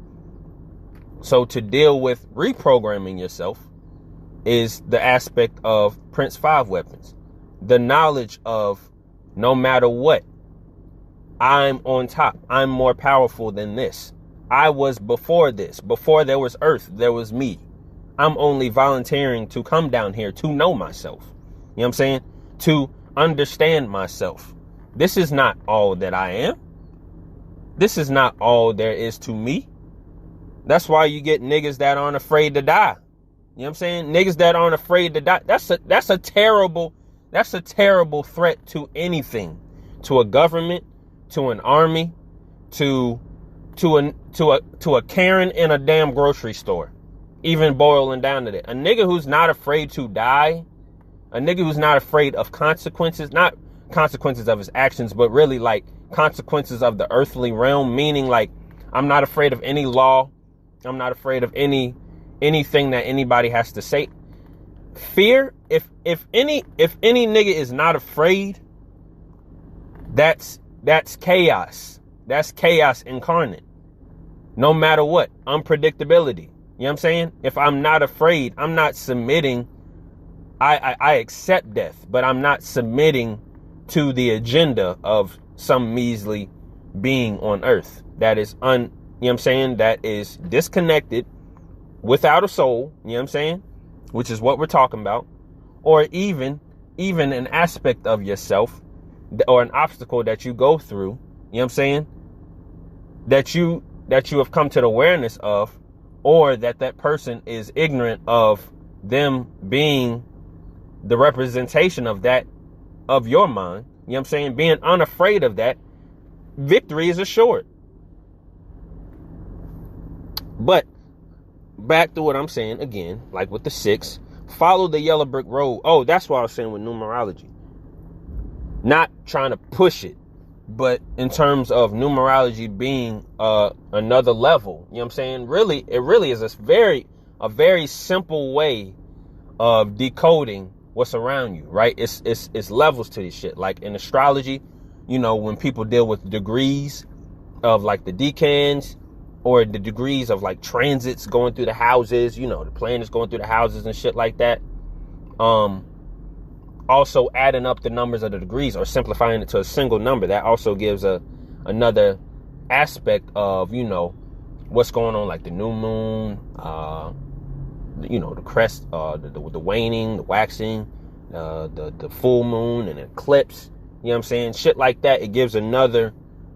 So to deal with reprogramming yourself is the aspect of Prince 5 weapons. The knowledge of no matter what, I'm on top. I'm more powerful than this. I was before this. Before there was earth, there was me. I'm only volunteering to come down here to know myself. You know what I'm saying? To understand myself. This is not all that I am. This is not all there is to me. That's why you get niggas that aren't afraid to die. You know what I'm saying? Niggas that aren't afraid to die. That's a terrible threat to anything. To a government, to an army, to a Karen in a damn grocery store. Even boiling down to that. A nigga who's not afraid to die, a nigga who's not afraid of consequences, not consequences of his actions, but really like consequences of the earthly realm, meaning like I'm not afraid of any law. I'm not afraid of anything that anybody has to say. Fear, if any nigga is not afraid, that's chaos. That's chaos incarnate. No matter what, unpredictability. You know what I'm saying? If I'm not afraid, I'm not submitting. I accept death, but I'm not submitting to the agenda of some measly being on earth that is you know what I'm saying, that is disconnected, without a soul, you know what I'm saying, which is what we're talking about, or even an aspect of yourself or an obstacle that you go through, you know what I'm saying, that you have come to the awareness of, or that person is ignorant of them being the representation of that, of your mind. You know what I'm saying? Being unafraid of that, victory is assured. But back to what I'm saying again, like with the 6, follow the yellow brick road. Oh, that's what I was saying with numerology. Not trying to push it, but in terms of numerology being another level, you know what I'm saying? It really is a very simple way of decoding what's around you, right? It's levels to this shit. Like in astrology, you know, when people deal with degrees of like the decans, or the degrees of like transits going through the houses, you know, the planets going through the houses and shit like that. Also adding up the numbers of the degrees or simplifying it to a single number, that also gives another aspect of, you know, what's going on, like the new moon, you know, the crest, the waning, the waxing, the full moon and eclipse. You know what I'm saying? Shit like that. It gives another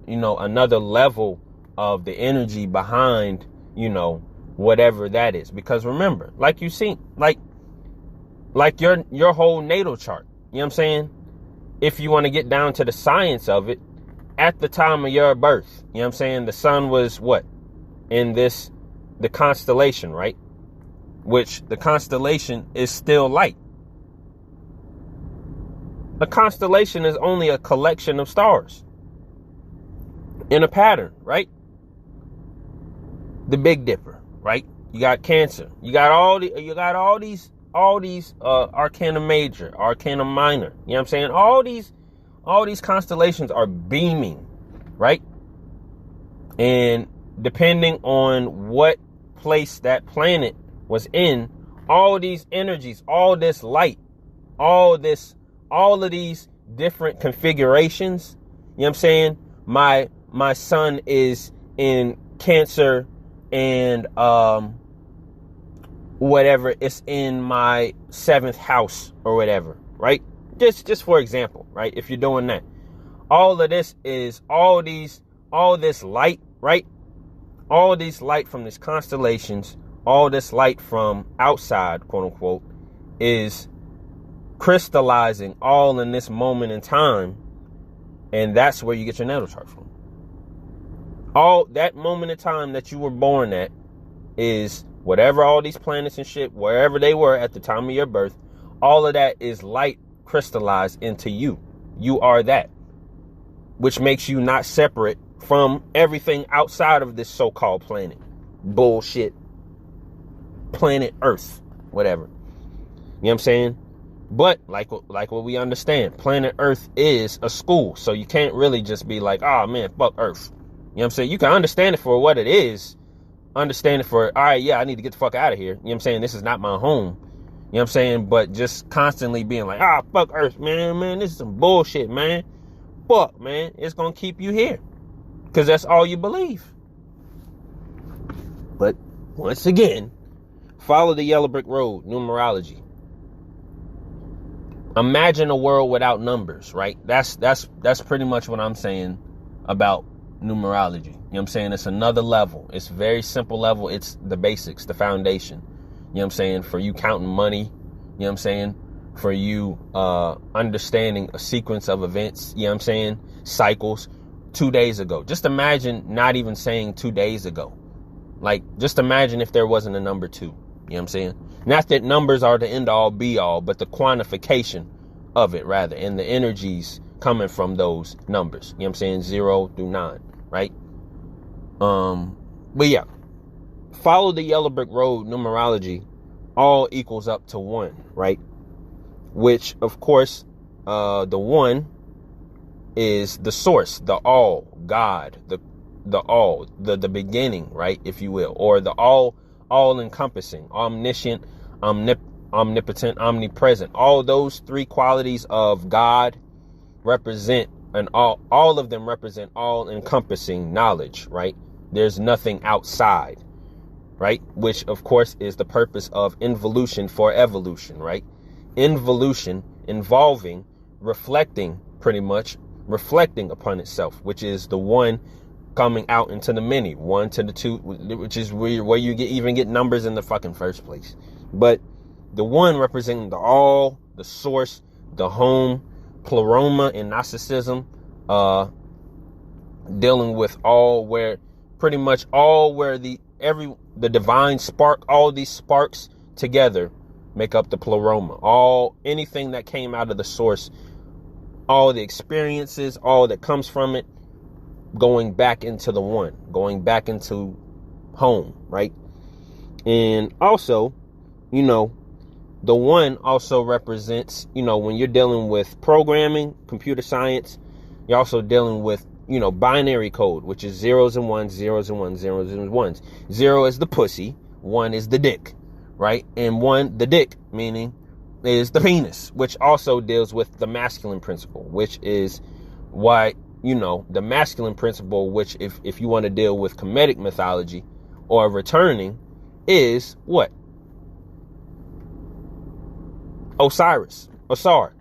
level of the energy behind, you know, whatever that is. Because remember, like you see, like your whole natal chart, you know what I'm saying? If you want to get down to the science of it, at the time of your birth, you know what I'm saying? The sun was what? In the constellation, right? Which the constellation is still light. A constellation is only a collection of stars in a pattern, right? The Big Dipper, right? You got Cancer. You got all these Arcana Major, Arcana Minor. You know what I'm saying? All these constellations are beaming, right? And depending on what place that planet was in, all these energies, all this light, all of these different configurations, you know what I'm saying? My sun is in Cancer, and whatever, it's in my 7th house or whatever, right? Just for example, right? If you're doing that, all of this is all this light, right? All these light from these constellations, all this light from outside, quote unquote, is crystallizing all in this moment in time, and that's where you get your natal chart from. All that moment in time that you were born at is Whatever all these planets and shit, wherever they were at the time of your birth, all of that is light crystallized into you. You are that, which makes you not separate from everything outside of this so-called planet. Bullshit. Planet Earth. Whatever. You know what I'm saying? But like what we understand, planet Earth is a school. So you can't really just be like, oh man, fuck Earth. You know what I'm saying? You can understand it for what it is. Understand it for, all right, yeah, I need to get the fuck out of here. You know what I'm saying? This is not my home. You know what I'm saying? But just constantly being like, fuck Earth, man, this is some bullshit, man. Fuck, man. It's going to keep you here. Because that's all you believe. But once again, follow the yellow brick road, numerology. Imagine a world without numbers, right? That's pretty much what I'm saying about numerology. You know what I'm saying? It's another level. It's a very simple level. It's the basics, the foundation. You know what I'm saying? For you counting money, you know what I'm saying? For you understanding a sequence of events, you know what I'm saying? Cycles. 2 days ago. Just imagine not even saying 2 days ago. Like, just imagine if there wasn't a number 2. You know what I'm saying? Not that numbers are the end all be all, but the quantification of it rather, and the energies coming from those numbers. You know what I'm saying? 0 through 9, right? But yeah, follow the yellow brick road numerology, all equals up to 1, right? Which, of course, the 1 is the source, the all, God, the all, the beginning, right, if you will, or the all encompassing, omniscient, omnipotent, omnipresent. All those 3 qualities of God represent, and all of them represent all encompassing knowledge, right? There's nothing outside, right? Which of course is the purpose of involution for evolution, right? Involution involving reflecting, pretty much reflecting upon itself, which is the 1 coming out into the many, 1 to the 2, which is where you even get numbers in the fucking first place. But the 1 representing the all, the source, the home, pleroma and narcissism, dealing with all where pretty much all where the divine spark, all these sparks together make up the pleroma. All anything that came out of the source, all the experiences, all that comes from it, going back into the 1, going back into home, right? And also, you know, the 1 also represents, you know, when you're dealing with programming, computer science, you're also dealing with, you know, binary code, which is 0s and 1s, 0s and 1s, 0s and 1s. 0 is the pussy, 1 is the dick, right? And 1, the dick, meaning is the penis, which also deals with the masculine principle, which is why, you know, the masculine principle, which if you want to deal with Kemetic mythology or returning, is what? Osar,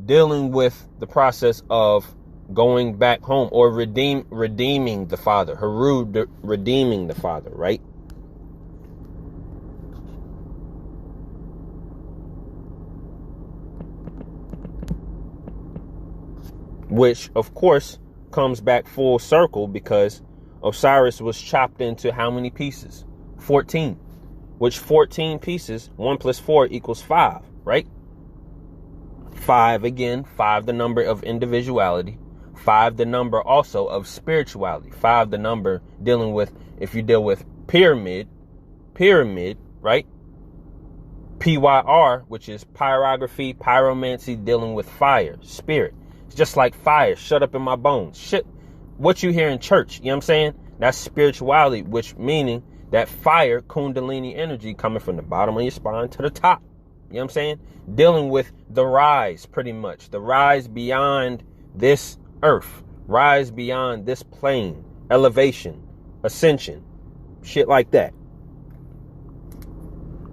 dealing with the process of going back home or redeeming the father, Heru redeeming the father, right? Which, of course, comes back full circle because Osiris was chopped into how many pieces? 14. Which 14 pieces, 1 plus 4 equals 5, right? 5 again, 5 the number of individuality. 5 the number also of spirituality. 5 the number dealing with, if you deal with pyramid, right? PYR, which is pyrography, pyromancy, dealing with fire, spirit. It's just like fire, shut up in my bones. Shit, what you hear in church, you know what I'm saying? That's spirituality, which meaning that fire, kundalini energy coming from the bottom of your spine to the top. You know what I'm saying? Dealing with the rise, pretty much. The rise beyond this earth. Rise beyond this plane. Elevation. Ascension. Shit like that.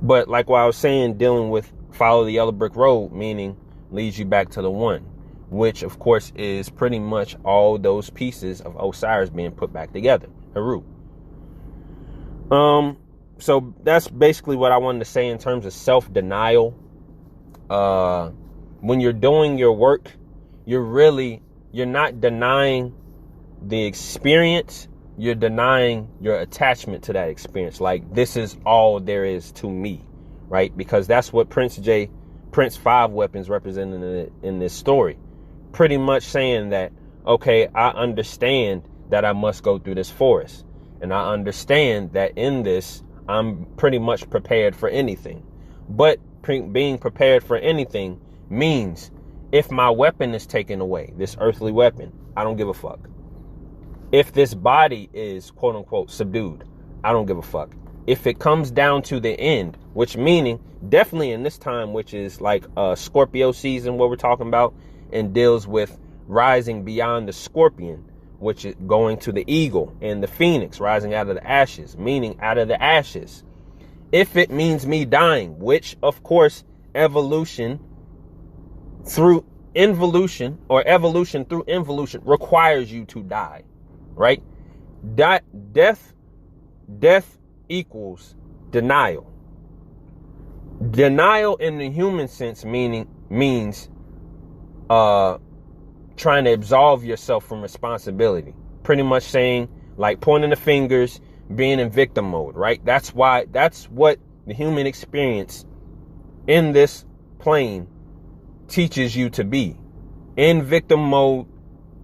But like what I was saying, dealing with follow the yellow brick road, meaning leads you back to the 1. Which, of course, is pretty much all those pieces of Osiris being put back together. Heru. So that's basically what I wanted to say in terms of self-denial. When you're doing your work, you're not denying the experience, you're denying your attachment to that experience. Like, this is all there is to me, right? Because that's what Prince 5 Weapons represented in this story. Pretty much saying that, okay, I understand that I must go through this forest. And I understand that in this, I'm pretty much prepared for anything. But being prepared for anything means if my weapon is taken away, this earthly weapon, I don't give a fuck. If this body is quote unquote subdued, I don't give a fuck. If it comes down to the end, which meaning definitely in this time, which is like Scorpio season, what we're talking about, and deals with rising beyond the scorpion, which is going to the eagle and the phoenix, rising out of the ashes, meaning out of the ashes. If it means me dying, which of course evolution through involution or evolution through involution requires you to die, right? Death equals denial. Denial in the human sense means trying to absolve yourself from responsibility. Pretty much saying, like, pointing the fingers, being in victim mode, right? That's what the human experience in this plane teaches you to be. In victim mode,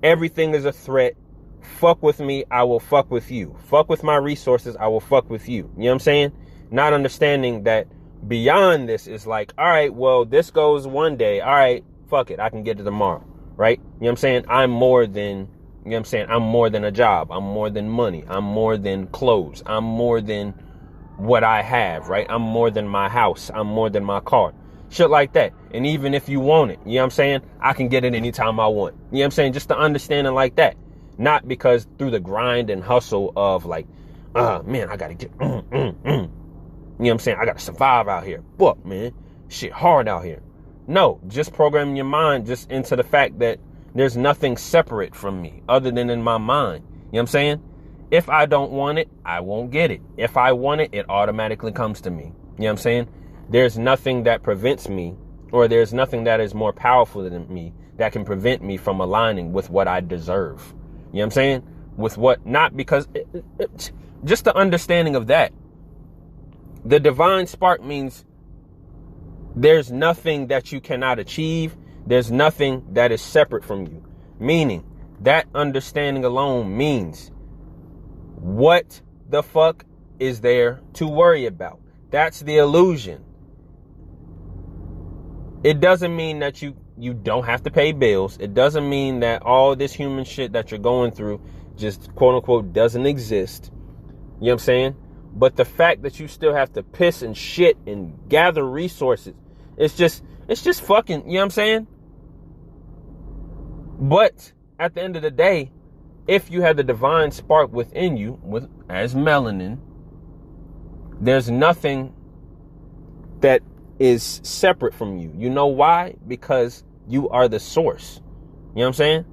everything is a threat. Fuck with me, I will fuck with you. Fuck with my resources, I will fuck with you. You know what I'm saying? Not understanding that beyond this is like, all right, well, this goes one day. All right, fuck it, I can get it tomorrow, right? You know what I'm saying? I'm more than, you know what I'm saying? I'm more than a job. I'm more than money. I'm more than clothes. I'm more than what I have, right? I'm more than my house. I'm more than my car. Shit like that. And even if you want it, you know what I'm saying? I can get it anytime I want. You know what I'm saying? Just the understanding like that. Not because through the grind and hustle of like, man, I gotta get, you know what I'm saying? I gotta survive out here. Fuck, man. Shit hard out here. No, just programming your mind just into the fact that there's nothing separate from me other than in my mind. You know what I'm saying? If I don't want it, I won't get it. If I want it, it automatically comes to me. You know what I'm saying? There's nothing that prevents me, or there's nothing that is more powerful than me that can prevent me from aligning with what I deserve. You know what I'm saying? With what, not because, just the understanding of that. The divine spark means there's nothing that you cannot achieve. There's nothing that is separate from you. Meaning, that understanding alone means, what the fuck is there to worry about? That's the illusion. It doesn't mean that you don't have to pay bills. It doesn't mean that all this human shit that you're going through just quote unquote doesn't exist. You know what I'm saying? But the fact that you still have to piss and shit and gather resources, it's just fucking, you know what I'm saying? But at the end of the day, if you have the divine spark within you, as melanin, there's nothing that is separate from you. You know why? Because you are the source. You know what I'm saying?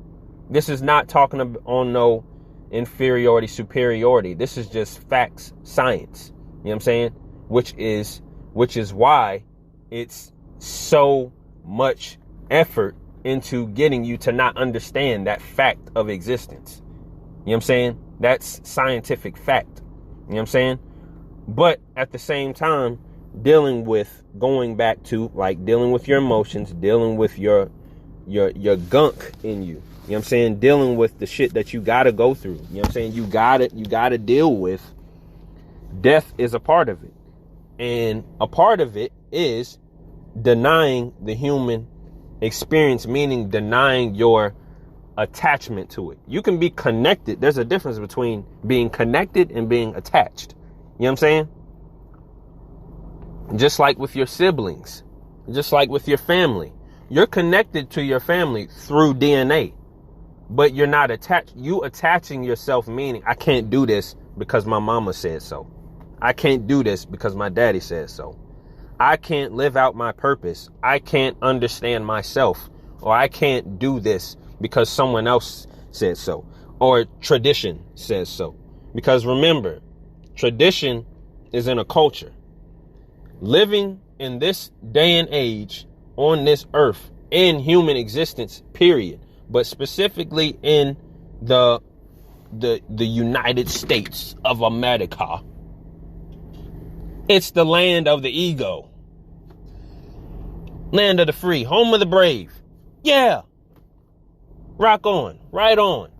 This is not talking on no inferiority, superiority. This is just facts, science. You know what I'm saying? Which is why it's so much effort into getting you to not understand that fact of existence. You know what I'm saying? That's scientific fact. You know what I'm saying? But at the same time, dealing with, going back to like dealing with your emotions, dealing with your gunk in you. You know what I'm saying? Dealing with the shit that you gotta go through. You know what I'm saying? You gotta deal with. Death is a part of it. And a part of it is denying the human experience, meaning denying your attachment to it. You can be connected. There's a difference between being connected and being attached. You know what I'm saying? Just like with your siblings, just like with your family. You're connected to your family through DNA, but you're not attached. You attaching yourself, meaning I can't do this because my mama said so. I can't do this because my daddy said so. I can't live out my purpose. I can't understand myself, or I can't do this because someone else said so, or tradition says so. Because remember, tradition is in a culture. Living in this day and age on this earth, in human existence, period, but specifically in the the United States of America. It's the land of the ego. Land of the free, home of the brave. Yeah. Rock on, right on.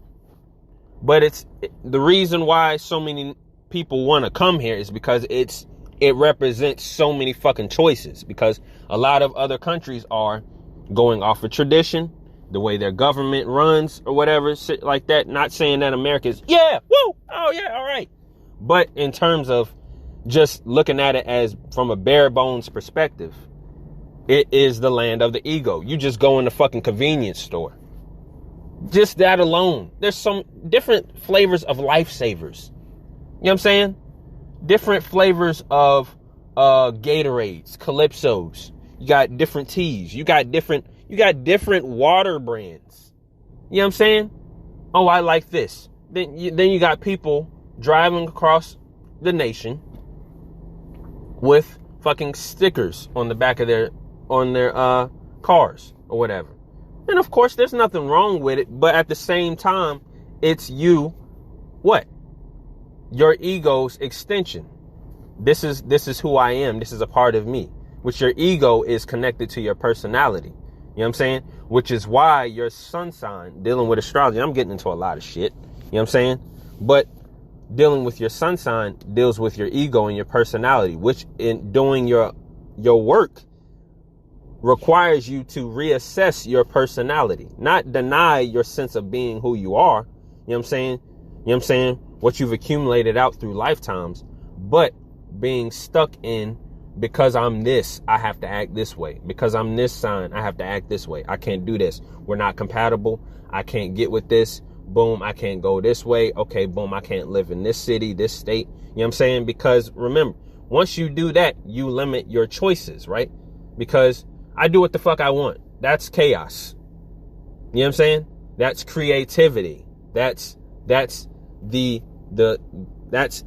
But it's the reason why so many people want to come here is because it represents so many fucking choices, because a lot of other countries are going off of tradition, the way their government runs or whatever, shit like that. Not saying that America's, yeah, woo, oh yeah, all right. But in terms of just looking at it as from a bare bones perspective, it is the land of the ego. You just go in the fucking convenience store. Just that alone. There's some different flavors of lifesavers. You know what I'm saying? Different flavors of Gatorades, Calypsos. You got different teas. You got different water brands. You know what I'm saying? Oh, I like this. Then you got people driving across the nation with fucking stickers on the back of their cars or whatever. And of course, there's nothing wrong with it, but at the same time, it's you, what? Your ego's extension. This is who I am. This is a part of me, which your ego is connected to your personality. You know what I'm saying? Which is why your sun sign, dealing with astrology, I'm getting into a lot of shit. You know what I'm saying? But dealing with your sun sign deals with your ego and your personality, which in doing your work requires you to reassess your personality, not deny your sense of being who you are. You know what I'm saying? You know what I'm saying? What you've accumulated out through lifetimes, but being stuck in, because I'm this, I have to act this way. Because I'm this sign, I have to act this way. I can't do this. We're not compatible. I can't get with this. Boom, I can't go this way. Okay, boom, I can't live in this city, this state. You know what I'm saying? Because remember, once you do that, you limit your choices, right? Because I do what the fuck I want. That's chaos. You know what I'm saying? That's creativity. That's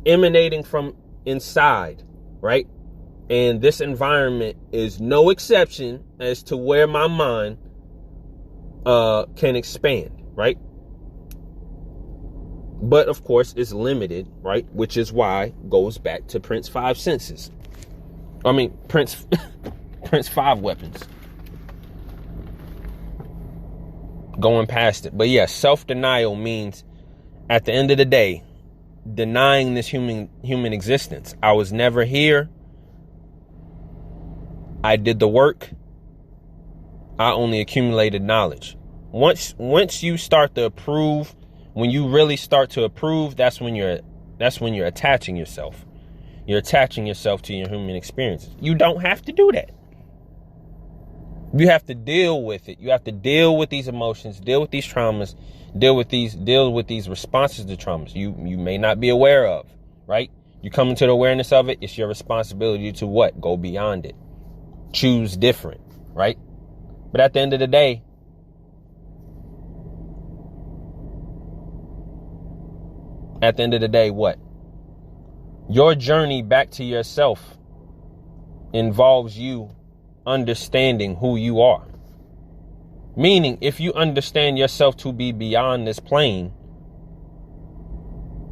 emanating from inside, right? And this environment is no exception as to where my mind can expand, right? But of course, it's limited, right? Which is why goes back to Prince Five Senses. I mean, Prince Five Weapons. Going past it. But yeah, self-denial means at the end of the day, denying this human existence. I was never here. I did the work. I only accumulated knowledge. Once you start to approve, when you really start to approve, that's when you're attaching yourself. You're attaching yourself to your human experiences. You don't have to do that. You have to deal with it. You have to deal with these emotions, deal with these traumas, deal with these responses to traumas you may not be aware of, right? You come into the awareness of it. It's your responsibility to what? Go beyond it. Choose different, right? But at the end of the day, what? Your journey back to yourself involves you understanding who you are. Meaning, if you understand yourself to be beyond this plane,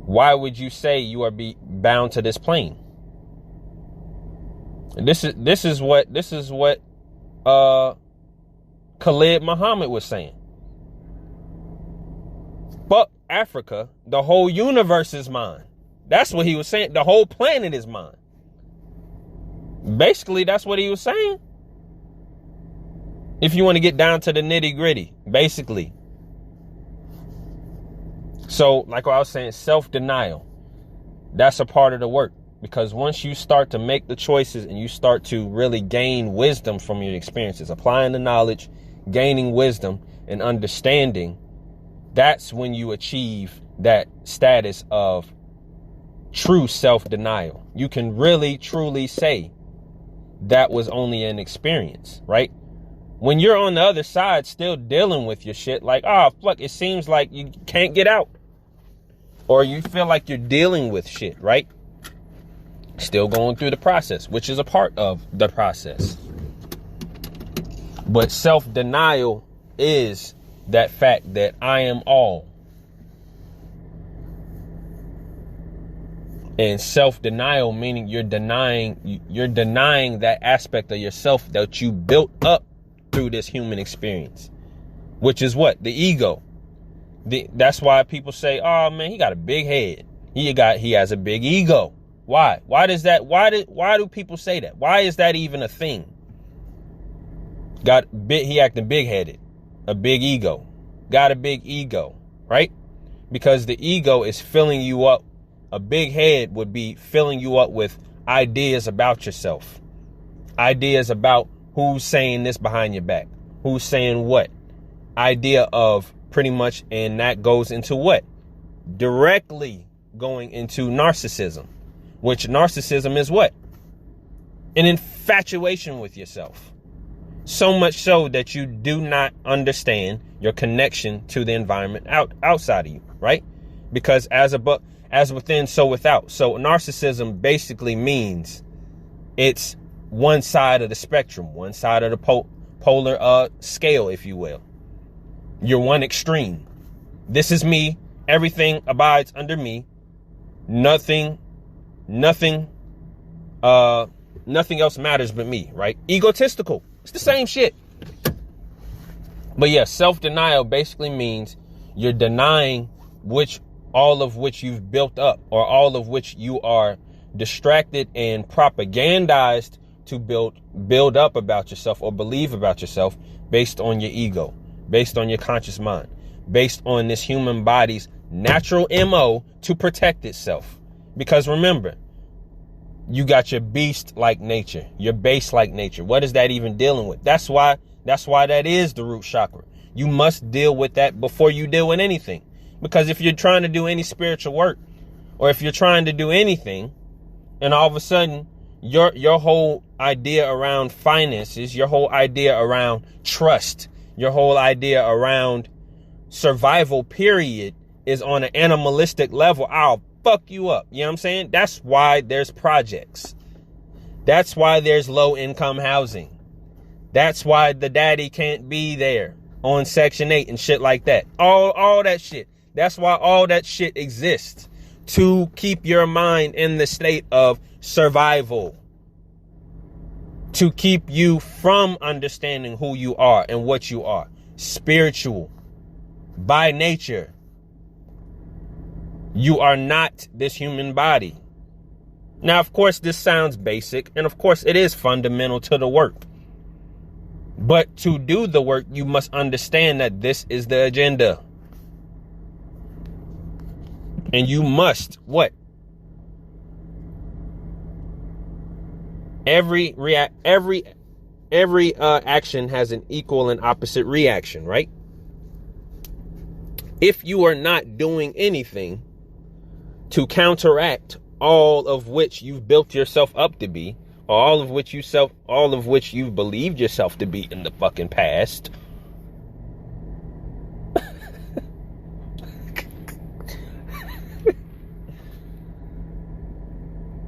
why would you say you are bound to this plane? This is what Khalid Muhammad was saying. Fuck Africa, the whole universe is mine. That's what he was saying. The whole planet is mine. Basically, that's what he was saying. If you want to get down to the nitty gritty, basically. So, like I was saying, self-denial. That's a part of the work. Because once you start to make the choices and you start to really gain wisdom from your experiences, applying the knowledge, gaining wisdom and understanding, that's when you achieve that status of true self-denial. You can really, truly say that was only an experience, right? When you're on the other side still dealing with your shit, like, oh, fuck, it seems like you can't get out. Or you feel like you're dealing with shit, right? Still going through the process, which is a part of the process. But self-denial is that fact that I am all. And self-denial, meaning you're denying that aspect of yourself that you built up through this human experience, which is what? The ego. That's why people say, oh man, he got a big head. He has a big ego. Why? Why do people say that? Why is that even a thing? He acting big-headed, a big ego. Got a big ego, right? Because the ego is filling you up. A big head would be filling you up with ideas about yourself. Ideas about who's saying this behind your back. Who's saying what. Idea of pretty much, and that goes into what? Directly going into narcissism. Which narcissism is what? An infatuation with yourself. So much so that you do not understand your connection to the environment outside of you, right? Because as within, so without. So narcissism basically means it's one side of the spectrum, one side of the polar scale, if you will. You're one extreme. This is me. Everything abides under me. Nothing else matters but me, right? Egotistical. It's the same shit. But yeah, self-denial basically means you're denying all of which you've built up, or all of which you are distracted and propagandized to build up about yourself or believe about yourself based on your ego, based on your conscious mind, based on this human body's natural MO to protect itself. Because remember, you got your beast-like nature, your base-like nature. What is that even dealing with? That's why that is the root chakra. You must deal with that before you deal with anything. Because if you're trying to do any spiritual work, or if you're trying to do anything, and all of a sudden your whole idea around finances, your whole idea around trust, your whole idea around survival period is on an animalistic level, I'll fuck you up. You know what I'm saying? That's why there's projects. That's why there's low income housing. That's why the daddy can't be there on Section 8 and shit like that. All that shit. That's why all that shit exists, to keep your mind in the state of survival, to keep you from understanding who you are and what you are. Spiritual by nature. You are not this human body. Now, of course, this sounds basic, and of course it is fundamental to the work. But to do the work, you must understand that this is the agenda. And you must, what? Every action has an equal and opposite reaction, right? If you are not doing anything to counteract all of which you've built yourself up to be, or all of which you've believed yourself to be in the fucking past,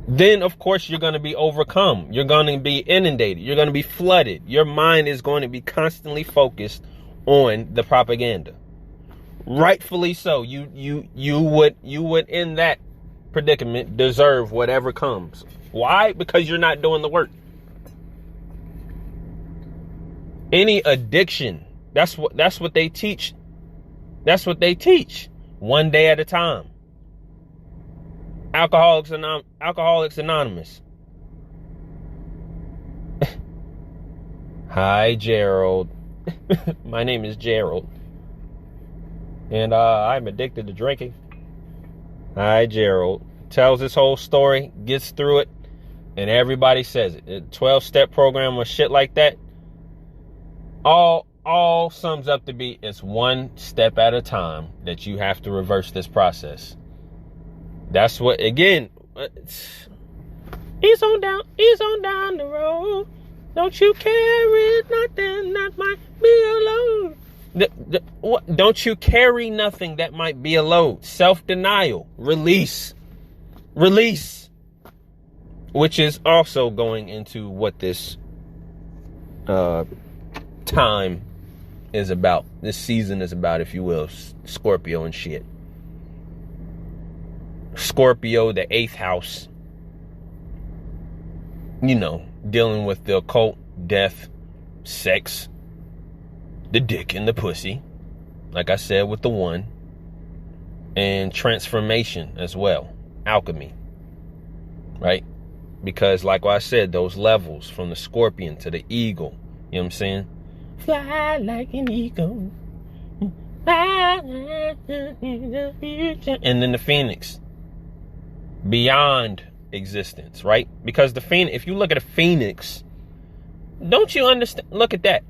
then of course you're going to be overcome. You're going to be inundated. You're going to be flooded. Your mind is going to be constantly focused on the propaganda. Rightfully so. You would in that predicament deserve whatever comes. Why? Because you're not doing the work. Any addiction, that's what they teach. That's what they teach. One day at a time. Alcoholics Anonymous. Hi, Gerald. My name is Gerald. And I'm addicted to drinking. Hi, Gerald. Tells this whole story, gets through it, and everybody says it. A 12-step program or shit like that. All sums up to be, it's one step at a time that you have to reverse this process. That's what, again, it's on down the road. Don't you carry nothing that might be a load. Don't you carry nothing that might be a load. Self-denial, release, which is also going into what this time is about. This season is about, if you will, Scorpio and shit. Scorpio, the 8th house. You know, dealing with the occult, death, sex, the dick and the pussy. Like I said with the 1. And transformation as well. Alchemy. Right? Because like I said, those levels from the scorpion to the eagle. You know what I'm saying? Fly like an eagle. And then the phoenix. Beyond existence, right? Because the phoenix, if you look at a phoenix, don't you understand? Look at that.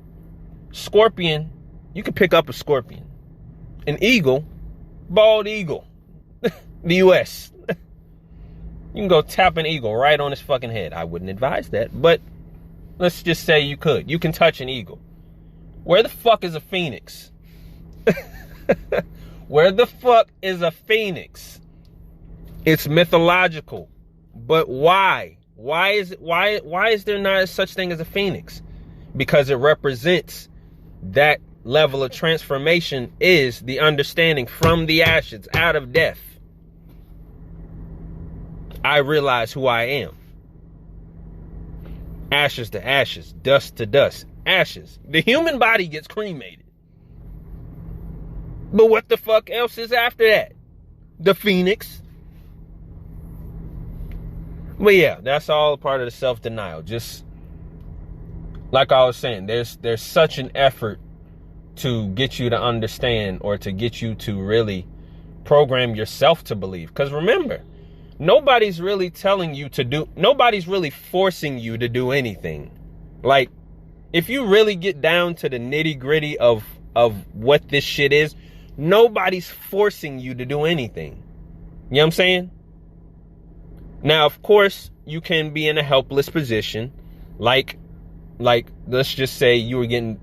Scorpion, you can pick up a scorpion. An eagle, bald eagle. The US. You can go tap an eagle right on his fucking head. I wouldn't advise that, but let's just say you could. You can touch an eagle. Where the fuck is a phoenix? Where the fuck is a phoenix? It's mythological. But why? Why is there not such thing as a phoenix? Because it represents that level of transformation, is the understanding from the ashes, out of death. I realize who I am. Ashes to ashes, dust to dust. Ashes. The human body gets cremated. But what the fuck else is after that? The phoenix. But yeah, that's all part of the self-denial. Just like I was saying, there's such an effort to get you to understand, or to get you to really program yourself to believe. Because remember, nobody's really telling you to do, nobody's really forcing you to do anything. Like, if you really get down to the nitty-gritty of what this shit is, nobody's forcing you to do anything. You know what I'm saying? Now, of course, you can be in a helpless position. Like let's just say you were getting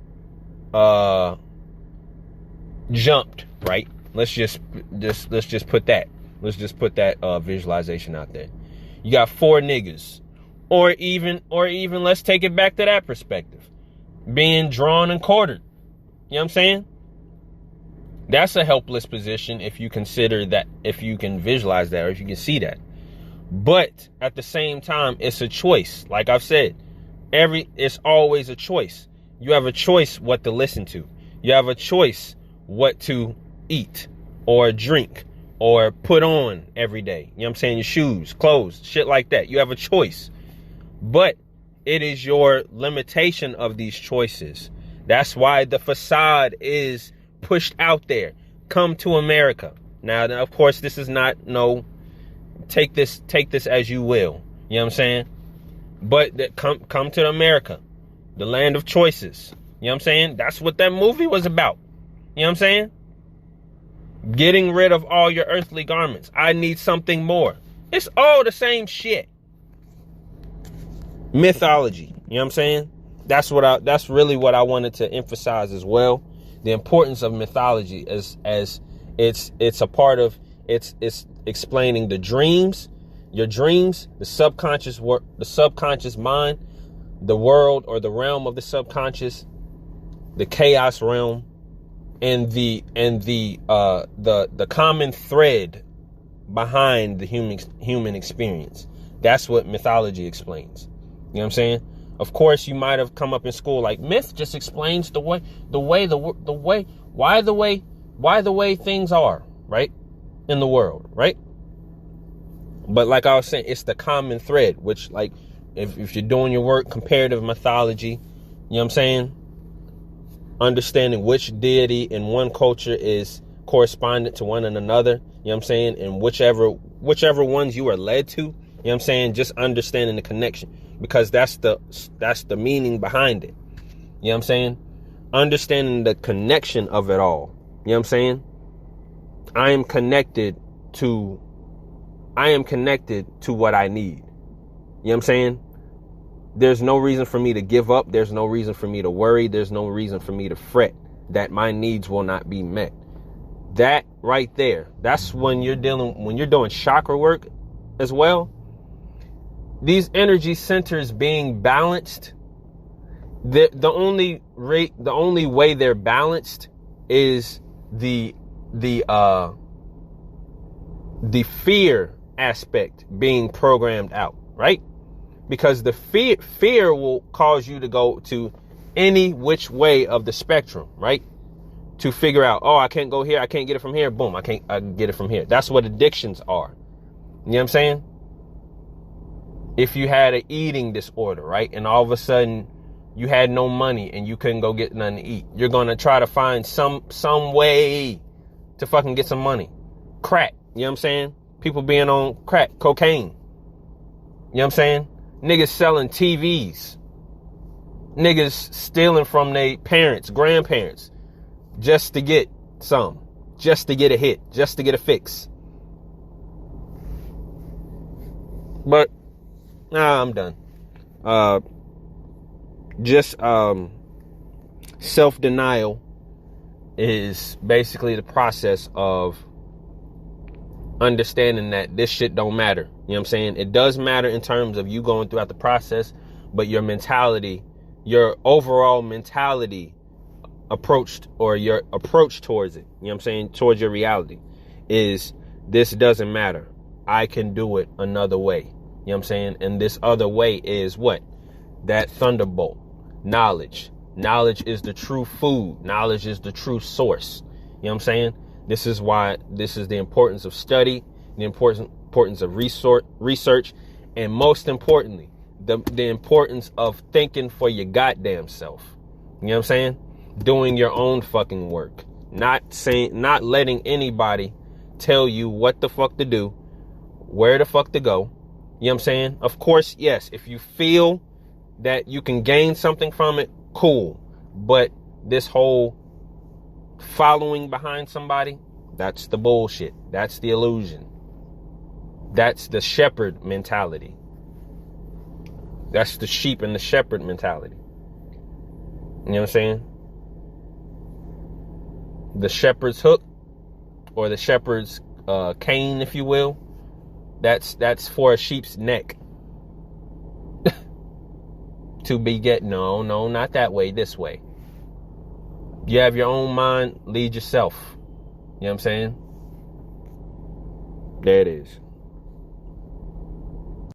jumped, right? Let's just put that. Let's just put that visualization out there. You got 4 niggas. Or even let's take it back to that perspective. Being drawn and quartered. You know what I'm saying? That's a helpless position if you consider that, if you can visualize that, or if you can see that. But at the same time, it's a choice. Like I've said, it's always a choice. You have a choice what to listen to. You have a choice what to eat or drink or put on every day. You know what I'm saying? Your shoes, clothes, shit like that. You have a choice. But it is your limitation of these choices. That's why the facade is pushed out there. Come to America. Now, of course, this is not take this as you will. You know what I'm saying? But come to America, the land of choices. You know what I'm saying? That's what that movie was about. You know what I'm saying? Getting rid of all your earthly garments. I need something more. It's all the same shit. Mythology. You know what I'm saying? That's really what I wanted to emphasize as well. The importance of mythology as it's a part of, it's explaining the dreams, your dreams, the subconscious mind, the world or the realm of the subconscious, the chaos realm, and the common thread behind the human experience. That's what mythology explains. You know what I'm saying? Of course, you might have come up in school like, myth just explains why the way things are, right? In the world, right? But like I was saying, it's the common thread, which, like, if you're doing your work, comparative mythology, you know what I'm saying? Understanding which deity in one culture is correspondent to one in another, you know what I'm saying? And whichever ones you are led to, you know what I'm saying? Just understanding the connection, because that's the meaning behind it. You know what I'm saying? Understanding the connection of it all. You know what I'm saying? I am connected to what I need. You know what I'm saying? There's no reason for me to give up. There's no reason for me to worry. There's no reason for me to fret that my needs will not be met. That right there, that's when you're doing chakra work as well. These energy centers being balanced, the only way they're balanced is the fear aspect being programmed out, right? Because the fear will cause you to go to any which way of the spectrum, right? To figure out, oh, I can't go here, I can't get it from here, boom, I can get it from here. That's what addictions are. You know what I'm saying? If you had an eating disorder, right, and all of a sudden you had no money and you couldn't go get nothing to eat, you're gonna try to find some way to fucking get some money. Crack, you know what I'm saying? People being on crack, cocaine. You know what I'm saying? Niggas selling TVs. Niggas stealing from their parents, grandparents, just to get some, just to get a hit, just to get a fix. But I'm done. Self-denial is basically the process of understanding that this shit don't matter. You know what I'm saying? It does matter in terms of you going throughout the process, but your mentality, your overall mentality approached, or your approach towards it, you know what I'm saying, towards your reality, is this doesn't matter. I can do it another way. You know what I'm saying? And this other way is what? That thunderbolt. Knowledge. Knowledge is the true food. Knowledge is the true source. You know what I'm saying? This is why this is the importance of study, the importance of research, and most importantly, the importance of thinking for your goddamn self. You know what I'm saying? Doing your own fucking work. Not letting anybody tell you what the fuck to do, where the fuck to go. You know what I'm saying? Of course, yes, if you feel that you can gain something from it, cool. But this whole following behind somebody, that's the bullshit. That's the illusion. That's the shepherd mentality. That's the sheep and the shepherd mentality. You know what I'm saying? The shepherd's hook, or the shepherd's cane, if you will, that's for a sheep's neck. To be no, not that way, this way. You have your own mind, lead yourself. You know what I'm saying? There it is.